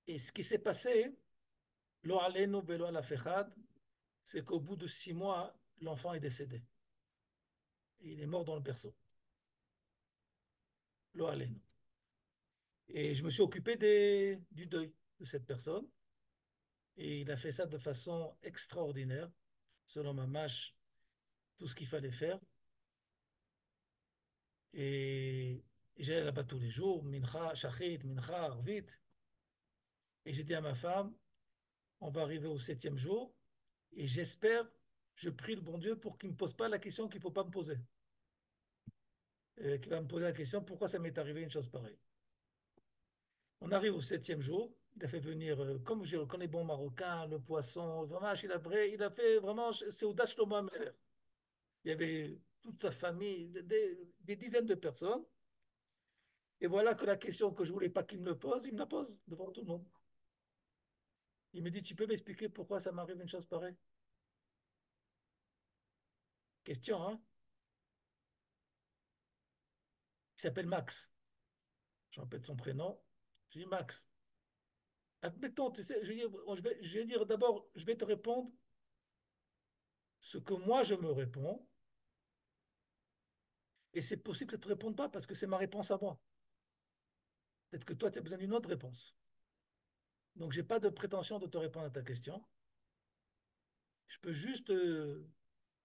et ce qui s'est passé, lo alenu velo ala fechad, c'est qu'au bout de 6 mois, l'enfant est décédé. Et il est mort dans le berceau. Lo alenu. Et je me suis occupé du deuil de cette personne. Et il a fait ça de façon extraordinaire, selon ma mâche, tout ce qu'il fallait faire. Et j'allais là-bas tous les jours, mincha, shachit, mincha, arvit. Et j'ai dit à ma femme, on va arriver au 7e jour, et j'espère, je prie le bon Dieu pour qu'il ne me pose pas la question qu'il ne faut pas me poser. Qu'il va me poser la question, pourquoi ça m'est arrivé une chose pareille. On arrive au 7e jour, il a fait venir, comme je connais bon marocain, le poisson, vraiment, il a fait vraiment, c'est au Shlomo Ameler. Il y avait toute sa famille, des dizaines de personnes. Et voilà que la question que je ne voulais pas qu'il me pose, il me la pose devant tout le monde. Il me dit, tu peux m'expliquer pourquoi ça m'arrive une chose pareille? Question, hein? Il s'appelle Max. Je répète son prénom. Je dis Max. Admettons, tu sais, je vais dire d'abord, je vais te répondre ce que moi je me réponds. Et c'est possible que tu ne te répondes pas parce que c'est ma réponse à moi. Peut-être que toi, tu as besoin d'une autre réponse. Donc, je n'ai pas de prétention de te répondre à ta question. Je peux juste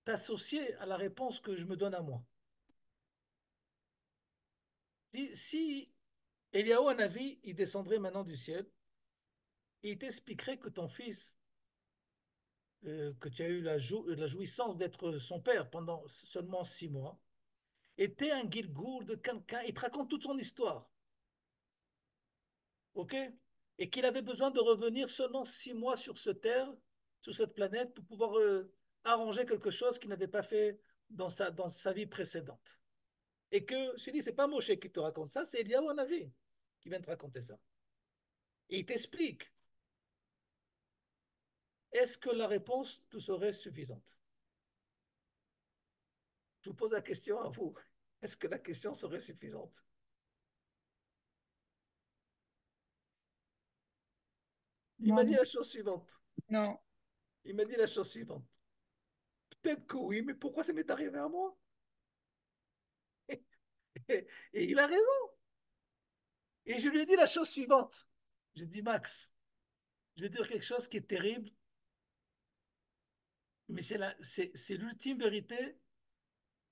t'associer à la réponse que je me donne à moi. Si Eliaou Hanavi, il descendrait maintenant du ciel, et il t'expliquerait que ton fils, que tu as eu la jouissance d'être son père pendant seulement 6 mois, était un Gilgoul de quelqu'un, il te raconte toute son histoire, ok? Et qu'il avait besoin de revenir seulement 6 mois sur cette terre, sur cette planète, pour pouvoir arranger quelque chose qu'il n'avait pas fait dans sa vie précédente. Et que, je te dis, c'est pas Moshe qui te raconte ça, c'est Eliaou Hanavi qui vient te raconter ça. Et il t'explique. Est-ce que la réponse te serait suffisante? Je vous pose la question à vous. Est-ce que la question serait suffisante? Il m'a dit Non, la chose suivante. non, Il m'a dit la chose suivante. Peut-être que oui, mais pourquoi ça m'est arrivé à moi? Et il a raison. Et je lui ai dit la chose suivante. Je dis, Max, je vais dire quelque chose qui est terrible, mais c'est l'ultime vérité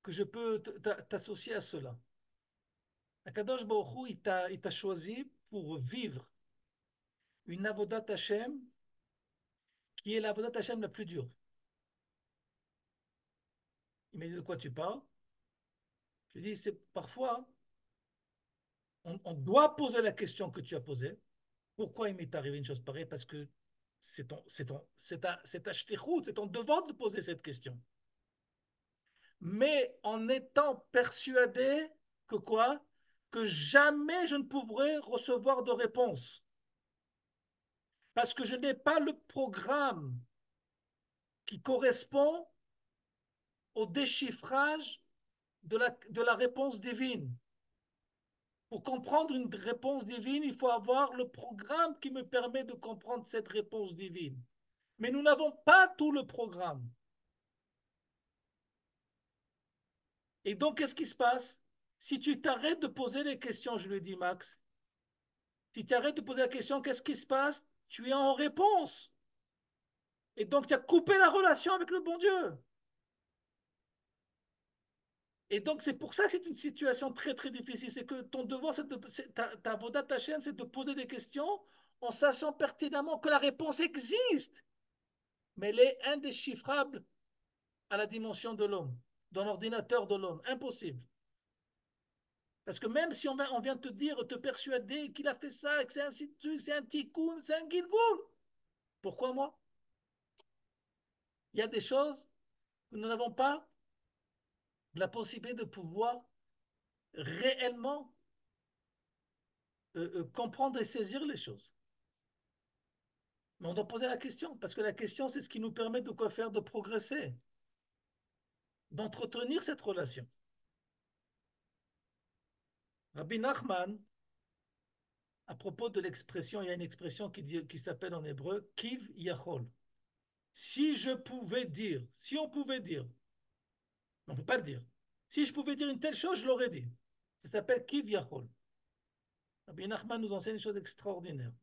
que je peux t'associer à cela. Akadosh Baruch Hu, il t'a choisi pour vivre une avodat Hashem qui est l'avodat Hashem la plus dure. Il m'a dit de quoi tu parles? Je lui ai dit, c'est parfois, on doit poser la question que tu as posée. Pourquoi il m'est arrivé une chose pareille? Parce que c'est ta shlichut, c'est ton devoir de poser cette question. Mais en étant persuadé que quoi? Que jamais je ne pourrai recevoir de réponse. Parce que je n'ai pas le programme qui correspond au déchiffrage de la réponse divine. Pour comprendre une réponse divine, il faut avoir le programme qui me permet de comprendre cette réponse divine. Mais nous n'avons pas tout le programme. Et donc, qu'est-ce qui se passe? Si tu t'arrêtes de poser les questions, je lui dis, Max, si tu arrêtes de poser la question, qu'est-ce qui se passe? Tu es en réponse. Et donc, tu as coupé la relation avec le bon Dieu. Et donc, c'est pour ça que c'est une situation très, très difficile. C'est que ton devoir, ta vodat Hashem, c'est de poser des questions en sachant pertinemment que la réponse existe, mais elle est indéchiffrable à la dimension de l'homme, dans l'ordinateur de l'homme. Impossible. Parce que même si on vient te dire, te persuader qu'il a fait ça, que c'est un tikkun, c'est un gilgoul, pourquoi moi? Il y a des choses que nous n'avons pas la possibilité de pouvoir réellement comprendre et saisir les choses. Mais on doit poser la question, parce que la question, c'est ce qui nous permet de quoi faire, de progresser, d'entretenir cette relation. Rabbi Nachman, à propos de l'expression, il y a une expression qui s'appelle en hébreu Kiv Yachol. Si je pouvais dire, si on pouvait dire, on ne peut pas le dire. Si je pouvais dire une telle chose, je l'aurais dit. Ça s'appelle Kiv Yachol. Rabbi Nachman nous enseigne une chose extraordinaire.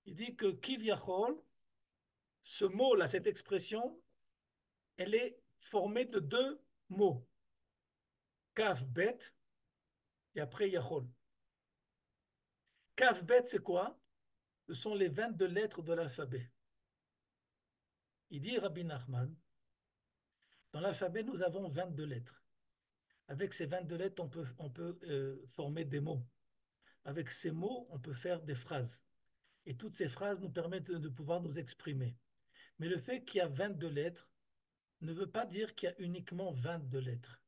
Il dit que Kiv Yachol, ce mot-là, cette expression, elle est formée de deux mots. Kav Bet et après Yachol. Kav Bet, c'est quoi? Ce sont les 22 lettres de l'alphabet. Il dit Rabbi Nachman, dans l'alphabet, nous avons 22 lettres. Avec ces 22 lettres, on peut former des mots. Avec ces mots, on peut faire des phrases. Et toutes ces phrases nous permettent de pouvoir nous exprimer. Mais le fait qu'il y a 22 lettres ne veut pas dire qu'il y a uniquement 22 lettres.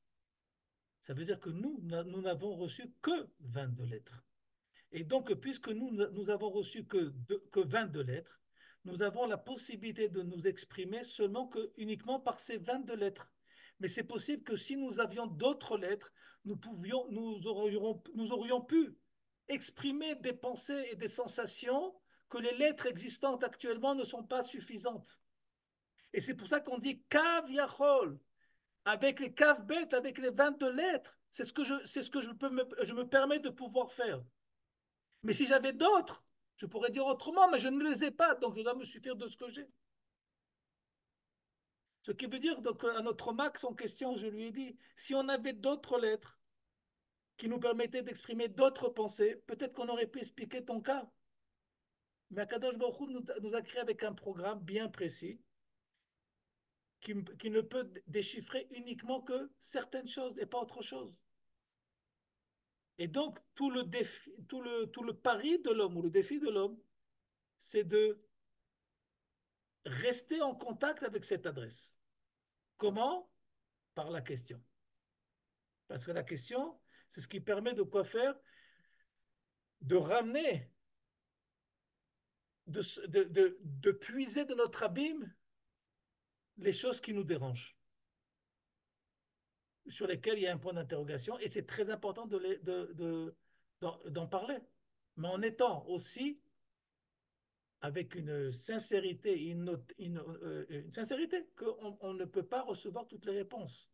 Ça veut dire que nous n'avons reçu que 22 lettres. Et donc, puisque nous avons reçu que 22 lettres, nous avons la possibilité de nous exprimer uniquement par ces 22 lettres. Mais c'est possible que si nous avions d'autres lettres, nous aurions pu exprimer des pensées et des sensations que les lettres existantes actuellement ne sont pas suffisantes. Et c'est pour ça qu'on dit Kav Yachol, avec les Kav Bet, avec les 22 lettres. C'est ce que je me permets de pouvoir faire. Mais si j'avais d'autres, je pourrais dire autrement, mais je ne les ai pas, donc je dois me suffire de ce que j'ai. Ce qui veut dire donc, à notre max en question, je lui ai dit, si on avait d'autres lettres qui nous permettaient d'exprimer d'autres pensées, peut-être qu'on aurait pu expliquer ton cas. Mais Akadosh Baruch Hu nous a créé avec un programme bien précis qui ne peut déchiffrer uniquement que certaines choses et pas autre chose. Et donc, tout le défi, tout le pari de l'homme ou le défi de l'homme, c'est de rester en contact avec cette adresse. Comment? Par la question. Parce que la question, c'est ce qui permet de quoi faire? De ramener, de puiser de notre abîme les choses qui nous dérangent, sur lesquelles il y a un point d'interrogation, et c'est très important d'en parler. Mais en étant aussi avec une sincérité, une sincérité qu'on ne peut pas recevoir toutes les réponses.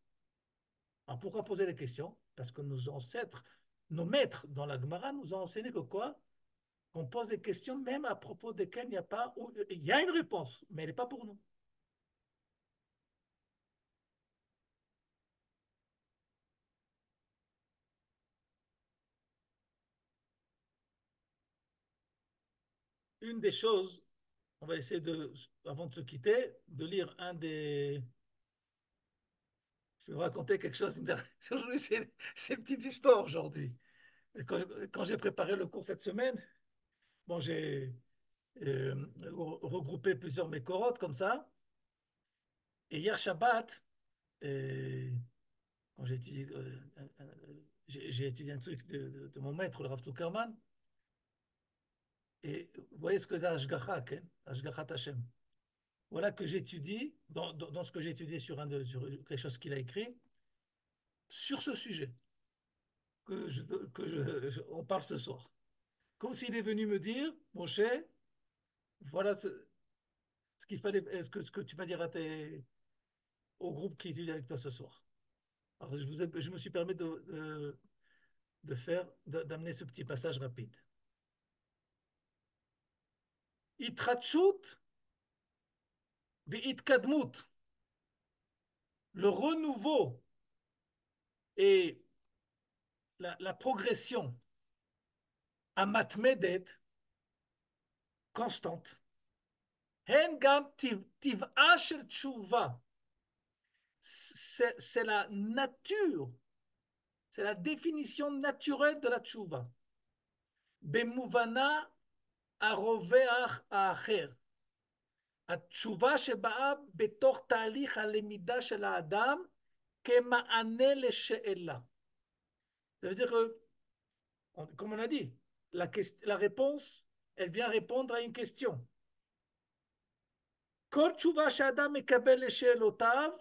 Alors pourquoi poser les questions? Parce que nos ancêtres, nos maîtres dans la Gemara nous ont enseigné que quoi? On pose des questions même à propos desquelles il n'y a pas, il y a une réponse, mais elle n'est pas pour nous. Une des choses, on va essayer de, avant de se quitter, de lire un des. Je vais vous raconter quelque chose. Aujourd'hui, c'est une petite histoire aujourd'hui. Quand j'ai préparé le cours cette semaine, bon, j'ai regroupé plusieurs mécorotes comme ça. Et hier Shabbat, quand j'ai étudié un truc de mon maître, le Rav Zuckerman, et vous voyez ce que c'est Ashgacha, Ashgachat Hashem. Voilà que j'étudie, dans ce que j'ai étudié sur quelque chose qu'il a écrit, sur ce sujet on parle ce soir. Comme s'il est venu me dire, mon cher, voilà ce qu'il fallait, ce que tu vas dire au groupe qui étudie avec toi ce soir. Alors, je me suis permis d'amener ce petit passage rapide. Itratchut Kadmut, le renouveau et la progression à matmedet, constante. Hen gam tiv'a shel tshuva, c'est la nature, c'est la définition naturelle de la tshuva. Bemuvana aroveach האחר. התשובה שבאה בתוך תהליך הלמידה של האדם כמענה לשאלה. Ça veut dire que, comme on a dit, la réponse, elle vient répondre à une question. כל תשובה שאדם מקבל לשאלותיו,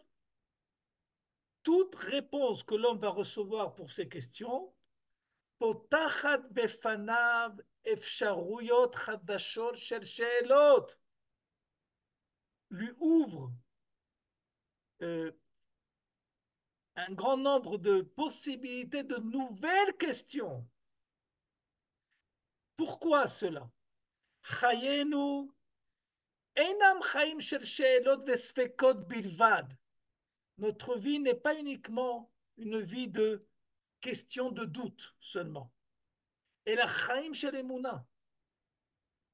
toute réponse que l'homme va recevoir pour ces questions, פותחת בפניו אפשרויות חדשות של שאלות. Lui ouvre un grand nombre de possibilités de nouvelles questions. Pourquoi cela? חיינו אינם חיים של שאלות וספקות בלבד. Notre vie n'est pas uniquement une vie de questions de doute seulement. אלא חיים של אמונה.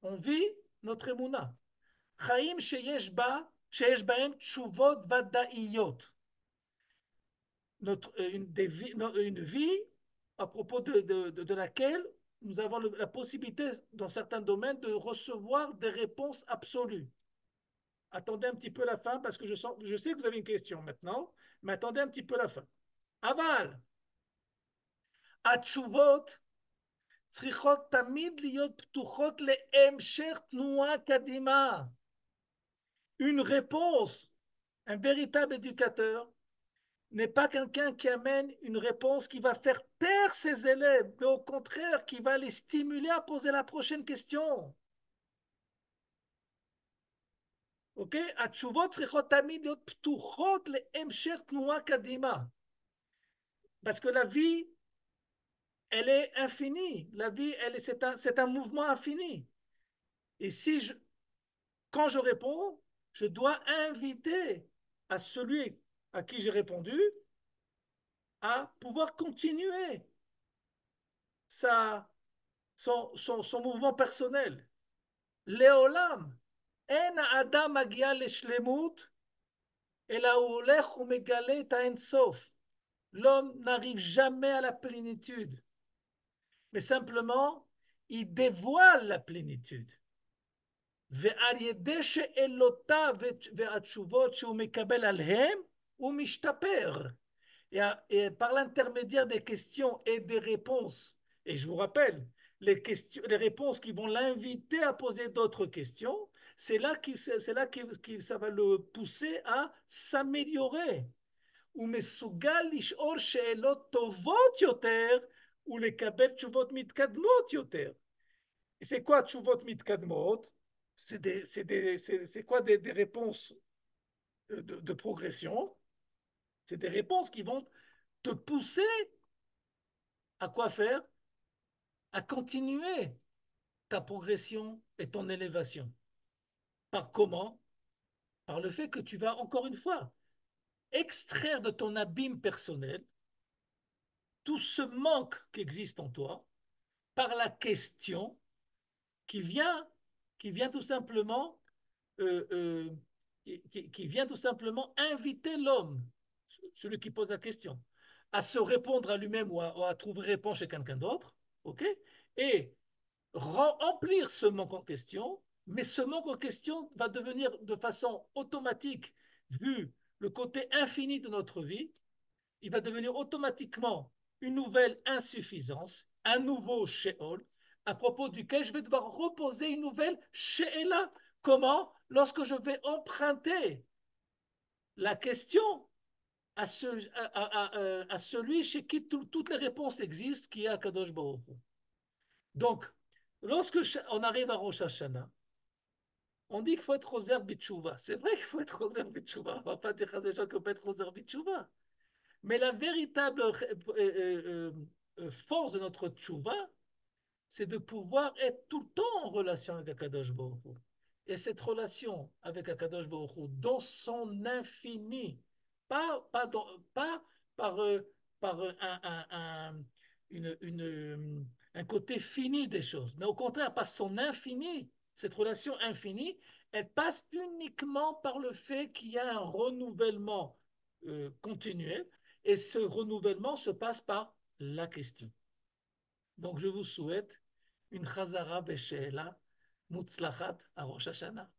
On vit notre אמונה. חיים שיש בהם תשובות ודאיות. Une vie à propos de laquelle nous avons la possibilité, dans certains domaines, de recevoir des réponses absolues. Attendez un petit peu la fin, parce que je sais que vous avez une question maintenant, mais attendez un petit peu la fin. Aval, התשובות צריכות תמיד להיות פתוחות להמשך תנועה קדימה. Une réponse, un véritable éducateur, n'est pas quelqu'un qui amène une réponse qui va faire taire ses élèves, mais au contraire, qui va les stimuler à poser la prochaine question. Ok? התשובות צריכות תמיד להיות פתוחות להמשך תנועה קדימה. Parce que la vie, elle est infinie. La vie, c'est un mouvement infini. Et quand je réponds, je dois inviter à celui à qui j'ai répondu à pouvoir continuer sa, son mouvement personnel. Léolam, en adam magia leshlemut, אלא הוא הולך ומגלה את האינסוף. L'homme n'arrive jamais à la plénitude, mais simplement, il dévoile la plénitude. ועל ידי שאלותיו והתשובות שהוא מקבל עליהם, הוא משתפר. Et par l'intermédiaire des questions et des réponses, et je vous rappelle, les réponses qui vont l'inviter à poser d'autres questions, c'est là que ça va le pousser à s'améliorer. הוא מסוגל לשאול שאלות טובות יותר ולקבל תשובות מתקדמות יותר. C'est quoi תשובות מתקדמות? C'est quoi des réponses de progression? C'est des réponses qui vont te pousser à quoi faire? À continuer ta progression et ton élévation. Par comment? Par le fait que tu vas, encore une fois, extraire de ton abîme personnel tout ce manque qui existe en toi par la question qui vient, qui vient tout simplement, euh, euh, qui vient tout simplement inviter l'homme, celui qui pose la question, à se répondre à lui-même ou à trouver réponse chez quelqu'un d'autre, ok? Et remplir ce manque en question, mais ce manque en question va devenir de façon automatique, vu le côté infini de notre vie, il va devenir automatiquement une nouvelle insuffisance, un nouveau Sheol, à propos duquel je vais devoir reposer une nouvelle She'ela. Comment? Lorsque je vais emprunter la question à celui chez qui toutes les réponses existent, qui est Akadosh Baruch Hu. Donc, lorsque on arrive à Rosh Hashanah, on dit qu'il faut être Roser Bitchouva. C'est vrai qu'il faut être Roser Bitchouva. On ne va pas dire à des gens qu'on peut être Roser Bitchouva. Mais la véritable force de notre tchouva, c'est de pouvoir être tout le temps en relation avec Akadosh Baruch Hu. Et cette relation avec Akadosh Baruch Hu, dans son infini, pas par, par un côté fini des choses, mais au contraire, par son infini, cette relation infinie, elle passe uniquement par le fait qu'il y a un renouvellement continuel, et ce renouvellement se passe par la question. Donc, je vous souhaite une Chazara Beshe'ela Mutzlachat à Rosh Hashanah.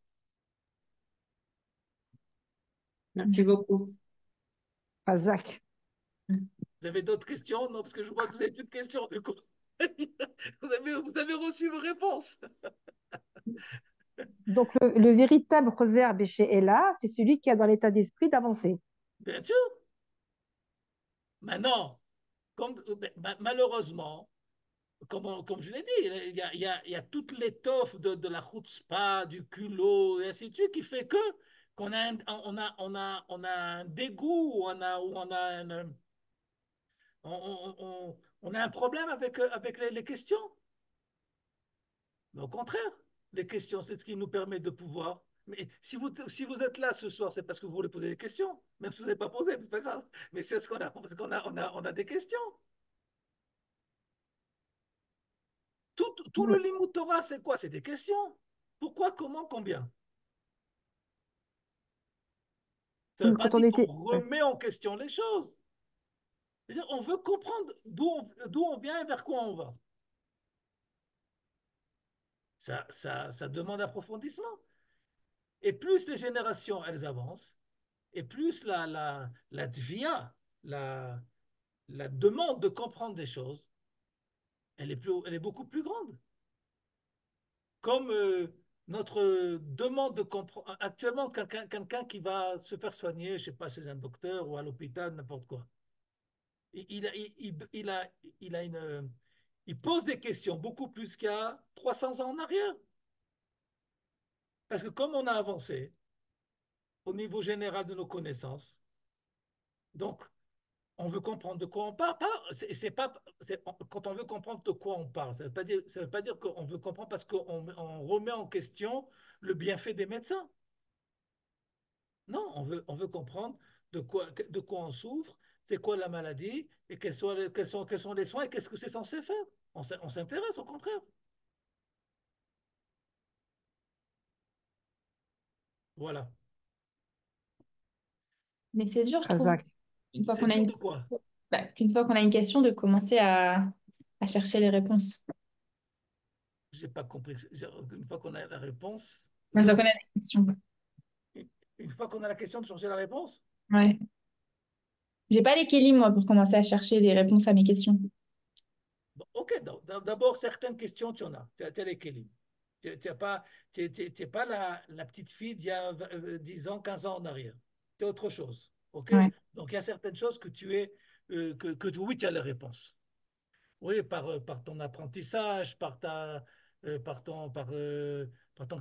Merci beaucoup. Razak. Vous avez d'autres questions? Non, parce que je vois que vous n'avez plus de questions, du coup. Vous avez reçu vos réponses. Donc, le véritable Roser Béché est là, c'est celui qui a dans l'état d'esprit d'avancer. Bien sûr. Maintenant, malheureusement, comme je l'ai dit, il y a toute l'étoffe de la chutzpah, du culot, et ainsi de suite, qui fait que qu'on a on a un dégoût, on a un problème avec les questions. Mais au contraire, les questions, c'est ce qui nous permet de pouvoir. Mais si vous êtes là ce soir, c'est parce que vous voulez poser des questions. Même si vous n'avez pas posé, c'est pas grave. Mais c'est ce qu'on a, parce qu'on a des questions. Tout le Limut Torah, c'est quoi? C'est des questions. Pourquoi, comment, combien? Ça ne veut pas Quand on dire qu'on était, remet en question les choses. C'est-à-dire, on veut comprendre d'où on vient et vers quoi on va. Ça demande approfondissement. Et plus les générations, elles avancent, et plus la tvia, la demande de comprendre des choses, elle est beaucoup plus grande. Comme notre demande de comprendre. Actuellement, quelqu'un qui va se faire soigner, je ne sais pas, chez un docteur ou à l'hôpital, n'importe quoi. Il, a, il a, il a il pose des questions beaucoup plus qu'il y a 300 ans en arrière. Parce que comme on a avancé au niveau général de nos connaissances, donc on veut comprendre de quoi on parle. C'est pas, quand on veut comprendre de quoi on parle, ça veut pas dire qu'on veut comprendre, parce qu'on remet en question le bienfait des médecins. Non, on veut comprendre de quoi on souffre, c'est quoi la maladie, et quels sont les soins, et qu'est-ce que c'est censé faire. On s'intéresse au contraire. Voilà. Mais c'est dur, je trouve, Exact. une fois C'est qu'on a dur une... de quoi? bah, une fois qu'on a une question, de commencer à chercher les réponses. J'ai pas compris. Une fois qu'on a la réponse, Une fois qu'on a des questions. une fois qu'on a la question de changer la réponse. Ouais. J'ai pas les kélim, moi, pour commencer à chercher les réponses à mes questions. Bon, ok, d'abord, certaines questions, tu en as. Tu as les kélim. Tu n'es pas, t'es pas la petite fille d'il y a 10 ans, 15 ans en arrière. Tu es autre chose. Ok? Ouais. Donc, il y a certaines choses que tu es, oui, tu as les réponses. Oui, par ton apprentissage, par ton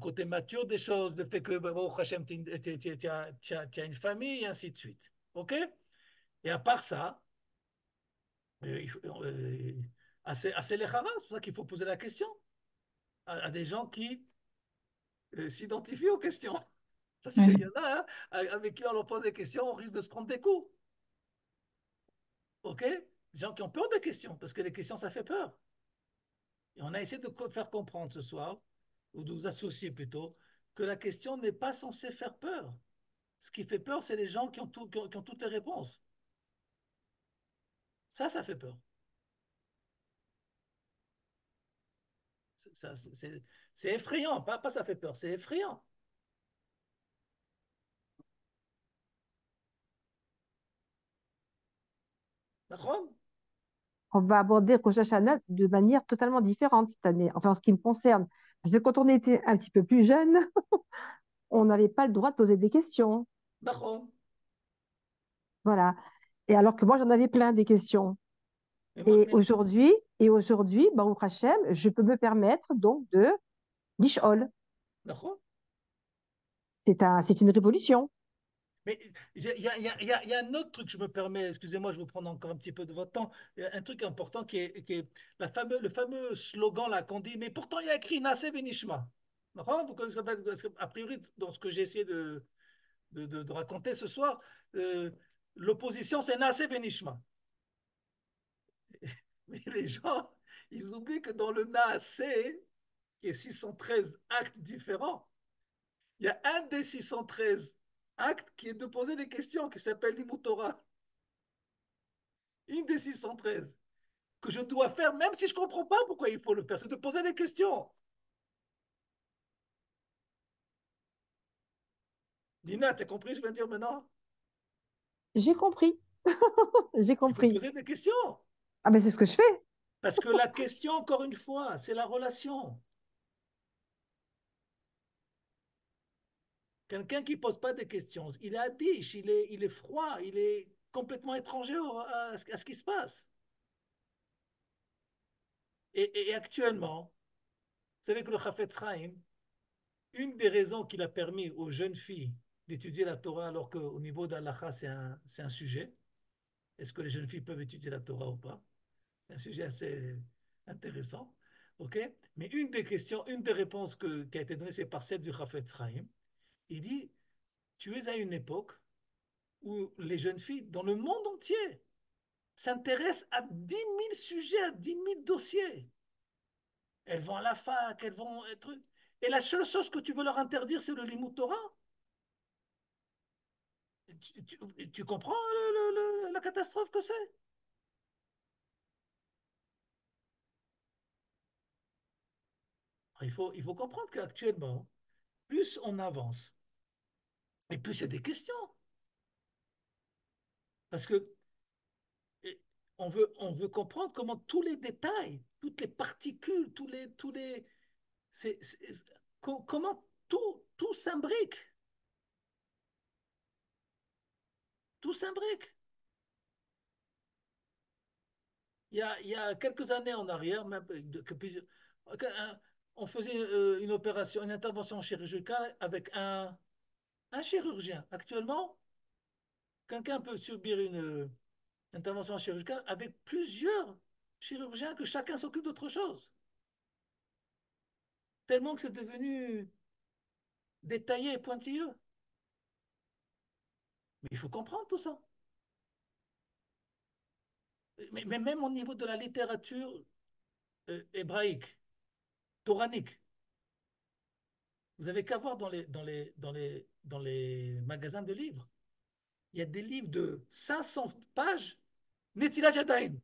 côté mature des choses, le fait que, bah, bon, Hachem, tu as une famille, et ainsi de suite. OK? Et à part ça, il faut- assez les haras, c'est pour ça qu'il faut poser la question à des gens qui s'identifient aux questions. Parce qu'il Ouais. y en a, hein, avec qui on leur pose des questions, on risque de se prendre des coups. OK? Des gens qui ont peur des questions, parce que les questions, ça fait peur. Et on a essayé de faire comprendre ce soir, ou de vous associer plutôt, que la question n'est pas censée faire peur. Ce qui fait peur, c'est les gens qui ont toutes les réponses. Ça fait peur. C'est effrayant, pas ça fait peur, c'est effrayant. D'accord? On va aborder Rosh Hashanah de manière totalement différente cette année, enfin en ce qui me concerne. Parce que quand on était un petit peu plus jeune, on n'avait pas le droit de poser des questions. D'accord. Voilà. Et alors que moi, j'en avais plein des questions. Mais moi, Et mais, aujourd'hui, Baruch Hashem, je peux me permettre donc de l'ishol. d'accord. C'est une révolution. Mais il y a un autre truc, je me permets, excusez-moi, je vais vous prendre encore un petit peu de votre temps. Il y a un truc important qui est le fameux slogan là qu'on dit, mais pourtant il y a écrit Naseh Benishma. D'accord? Vous connaissez pas, parce que, a priori, dans ce que j'ai essayé de raconter ce soir, euh, l'opposition c'est Naseh Benishma. Mais les gens, ils oublient que dans le Naseh, qui est 613 actes différents, il y a un des 613 actes qui est de poser des questions, qui s'appelle l'Imutora. Une des 613 que je dois faire, même si je ne comprends pas pourquoi il faut le faire, c'est de poser des questions. Nina, tu as compris ce que je viens de dire maintenant? J'ai compris. J'ai Il faut compris. poser des questions. Ah ben c'est ce que je fais. Parce que la question, encore une fois, c'est la relation. Quelqu'un qui ne pose pas des questions, il est adiche, il est froid, il est complètement étranger à ce qui se passe. Et actuellement, vous savez que le Chafetz Chaim, une des raisons qu'il a permis aux jeunes filles d'étudier la Torah alors qu'au niveau d'Allah, c'est un sujet, est-ce que les jeunes filles peuvent étudier la Torah ou pas? C'est un sujet assez intéressant. OK? Mais une des réponses qui a été donnée, c'est par celle du Chafetz Chaim. Il dit, tu es à une époque où les jeunes filles dans le monde entier s'intéressent à 10 000 sujets, à 10 000 dossiers. Elles vont à la fac, elles vont être... Et la seule chose que tu veux leur interdire, c'est le limut Torah. Tu comprends la catastrophe que c'est? Il faut comprendre qu'actuellement, plus on avance, et plus il y a des questions. Parce que on veut comprendre comment tous les détails, toutes les particules, comment tout s'imbrique. Tout s'imbrique. Il y a quelques années en arrière, même on faisait une opération, une intervention chirurgicale avec un chirurgien. Actuellement, quelqu'un peut subir une intervention chirurgicale avec plusieurs chirurgiens que chacun s'occupe d'autre chose. Tellement que c'est devenu détaillé et pointilleux. Mais il faut comprendre tout ça. Mais même au niveau de la littérature hébraïque, toranique, vous avez qu'à voir dans les magasins de livres. Il y a des livres de 500 pages, Netilat Yadayim.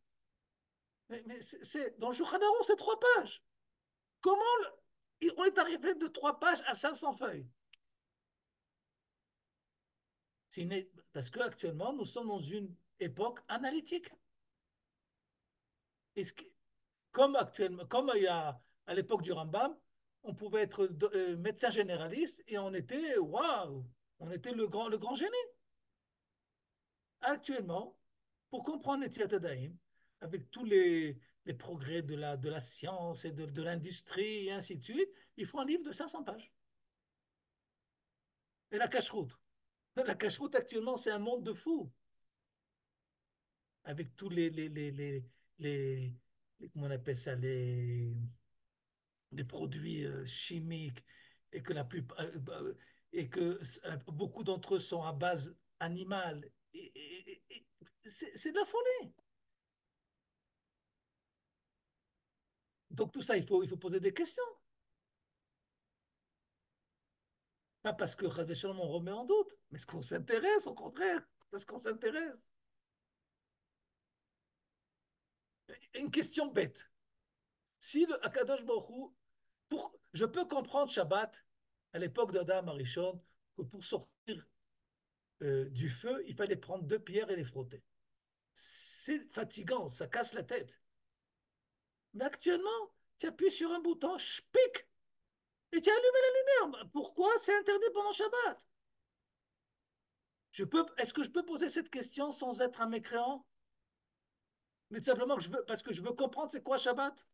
Mais dans le Shulchan Aruch, c'est 3 pages. Comment on est arrivé de 3 pages à 500 feuilles? Parce qu'actuellement, nous sommes dans une époque analytique. Et comme actuellement, comme il y a à l'époque du Rambam, on pouvait être médecin généraliste et on était, waouh, on était le grand génie. Actuellement, pour comprendre les Tziatadaïm, avec tous les progrès de la science et de l'industrie et ainsi de suite, il faut un livre de 500 pages. Et la cacheroute. La cacheroute actuellement, c'est un monde de fous. Avec tous comment on appelle ça, les produits chimiques et que beaucoup d'entre eux sont à base animale. C'est de la folie. Donc tout ça, il faut poser des questions. Pas parce que Chas v'Shalom, on remet en doute, mais est-ce qu'on s'intéresse au contraire? Parce qu'on s'intéresse. Une question bête. Si le Akadosh Baruch Hu, je peux comprendre Shabbat à l'époque d'Adam Arishon que pour sortir du feu, il fallait prendre 2 pierres et les frotter. C'est fatigant, ça casse la tête. Mais actuellement, tu appuies sur un bouton, pic, et tu as allumé la lumière. Pourquoi c'est interdit pendant Shabbat? Est-ce que je peux poser cette question sans être un mécréant? Mais tout simplement parce que je veux comprendre c'est quoi Shabbat.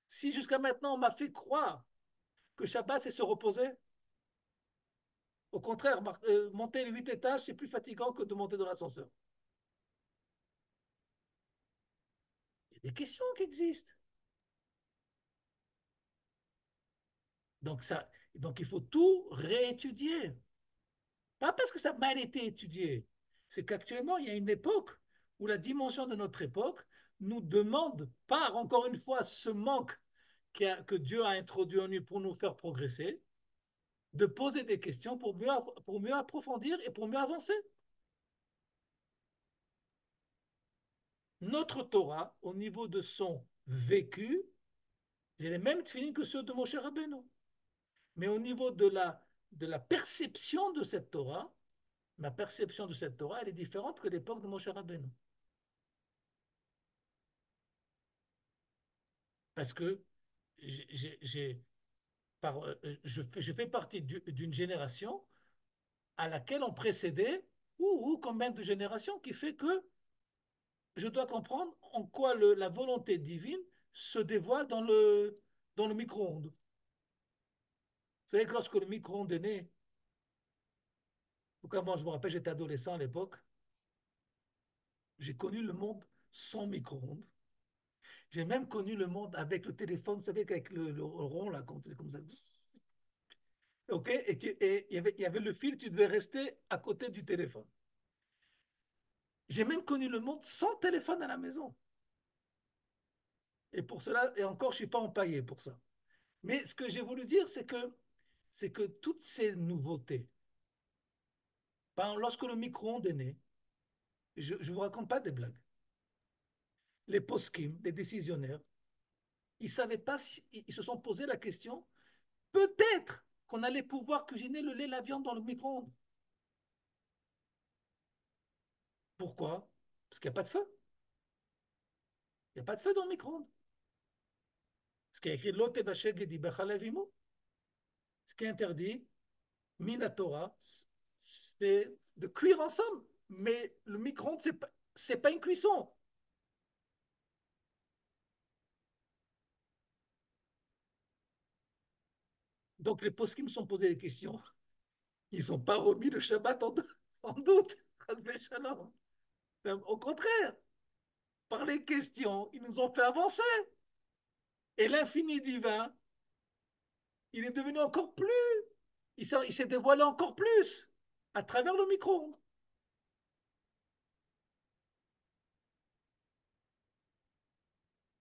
Si jusqu'à maintenant on m'a fait croire que Shabbat c'est se reposer, au contraire, monter les 8 étages c'est plus fatigant que de monter dans l'ascenseur. Il y a des questions qui existent. Donc il faut tout réétudier. Pas parce que ça a mal été étudié. C'est qu'actuellement, il y a une époque où la dimension de notre époque nous demande, par encore une fois ce manque que Dieu a introduit en nous pour nous faire progresser, de poser des questions pour mieux approfondir et pour mieux avancer. Notre Torah, au niveau de son vécu, j'ai les mêmes tefilines que ceux de Moshe Rabbeinu. Mais au niveau de la perception de cette Torah, ma perception de cette Torah, elle est différente que l'époque de Moshe Rabbeinu. Parce que je fais partie d'une génération à laquelle on précédait, ou combien de générations, qui fait que je dois comprendre en quoi la volonté divine se dévoile dans le micro-ondes. Vous savez que lorsque le micro-ondes est né, moi je me rappelle, j'étais adolescent à l'époque, j'ai connu le monde sans micro-ondes. J'ai même connu le monde avec le téléphone, vous savez, avec le rond, là, qu'on faisait comme ça. OK? Et il y avait le fil, tu devais rester à côté du téléphone. J'ai même connu le monde sans téléphone à la maison. Et pour cela, et encore, je ne suis pas empaillé pour ça. Mais ce que j'ai voulu dire, c'est que toutes ces nouveautés, lorsque le micro-ondes est né, je ne vous raconte pas des blagues. Les poskim, les décisionnaires, ils savaient pas, ils se sont posé la question, peut-être qu'on allait pouvoir cuisiner le lait, la viande dans le micro-ondes. Pourquoi? Parce qu'il n'y a pas de feu. Il n'y a pas de feu dans le micro-ondes. Ce qui est écrit Lo tevashel gedibach levimu. Ce qui est interdit, Minatora, c'est de cuire ensemble. Mais le micro-ondes, c'est pas une cuisson. Donc les poskim se sont posés des questions. Ils n'ont pas remis le Shabbat en doute. Au contraire, par les questions, ils nous ont fait avancer. Et l'infini divin, il est devenu encore plus, il s'est dévoilé encore plus à travers le micro-ondes.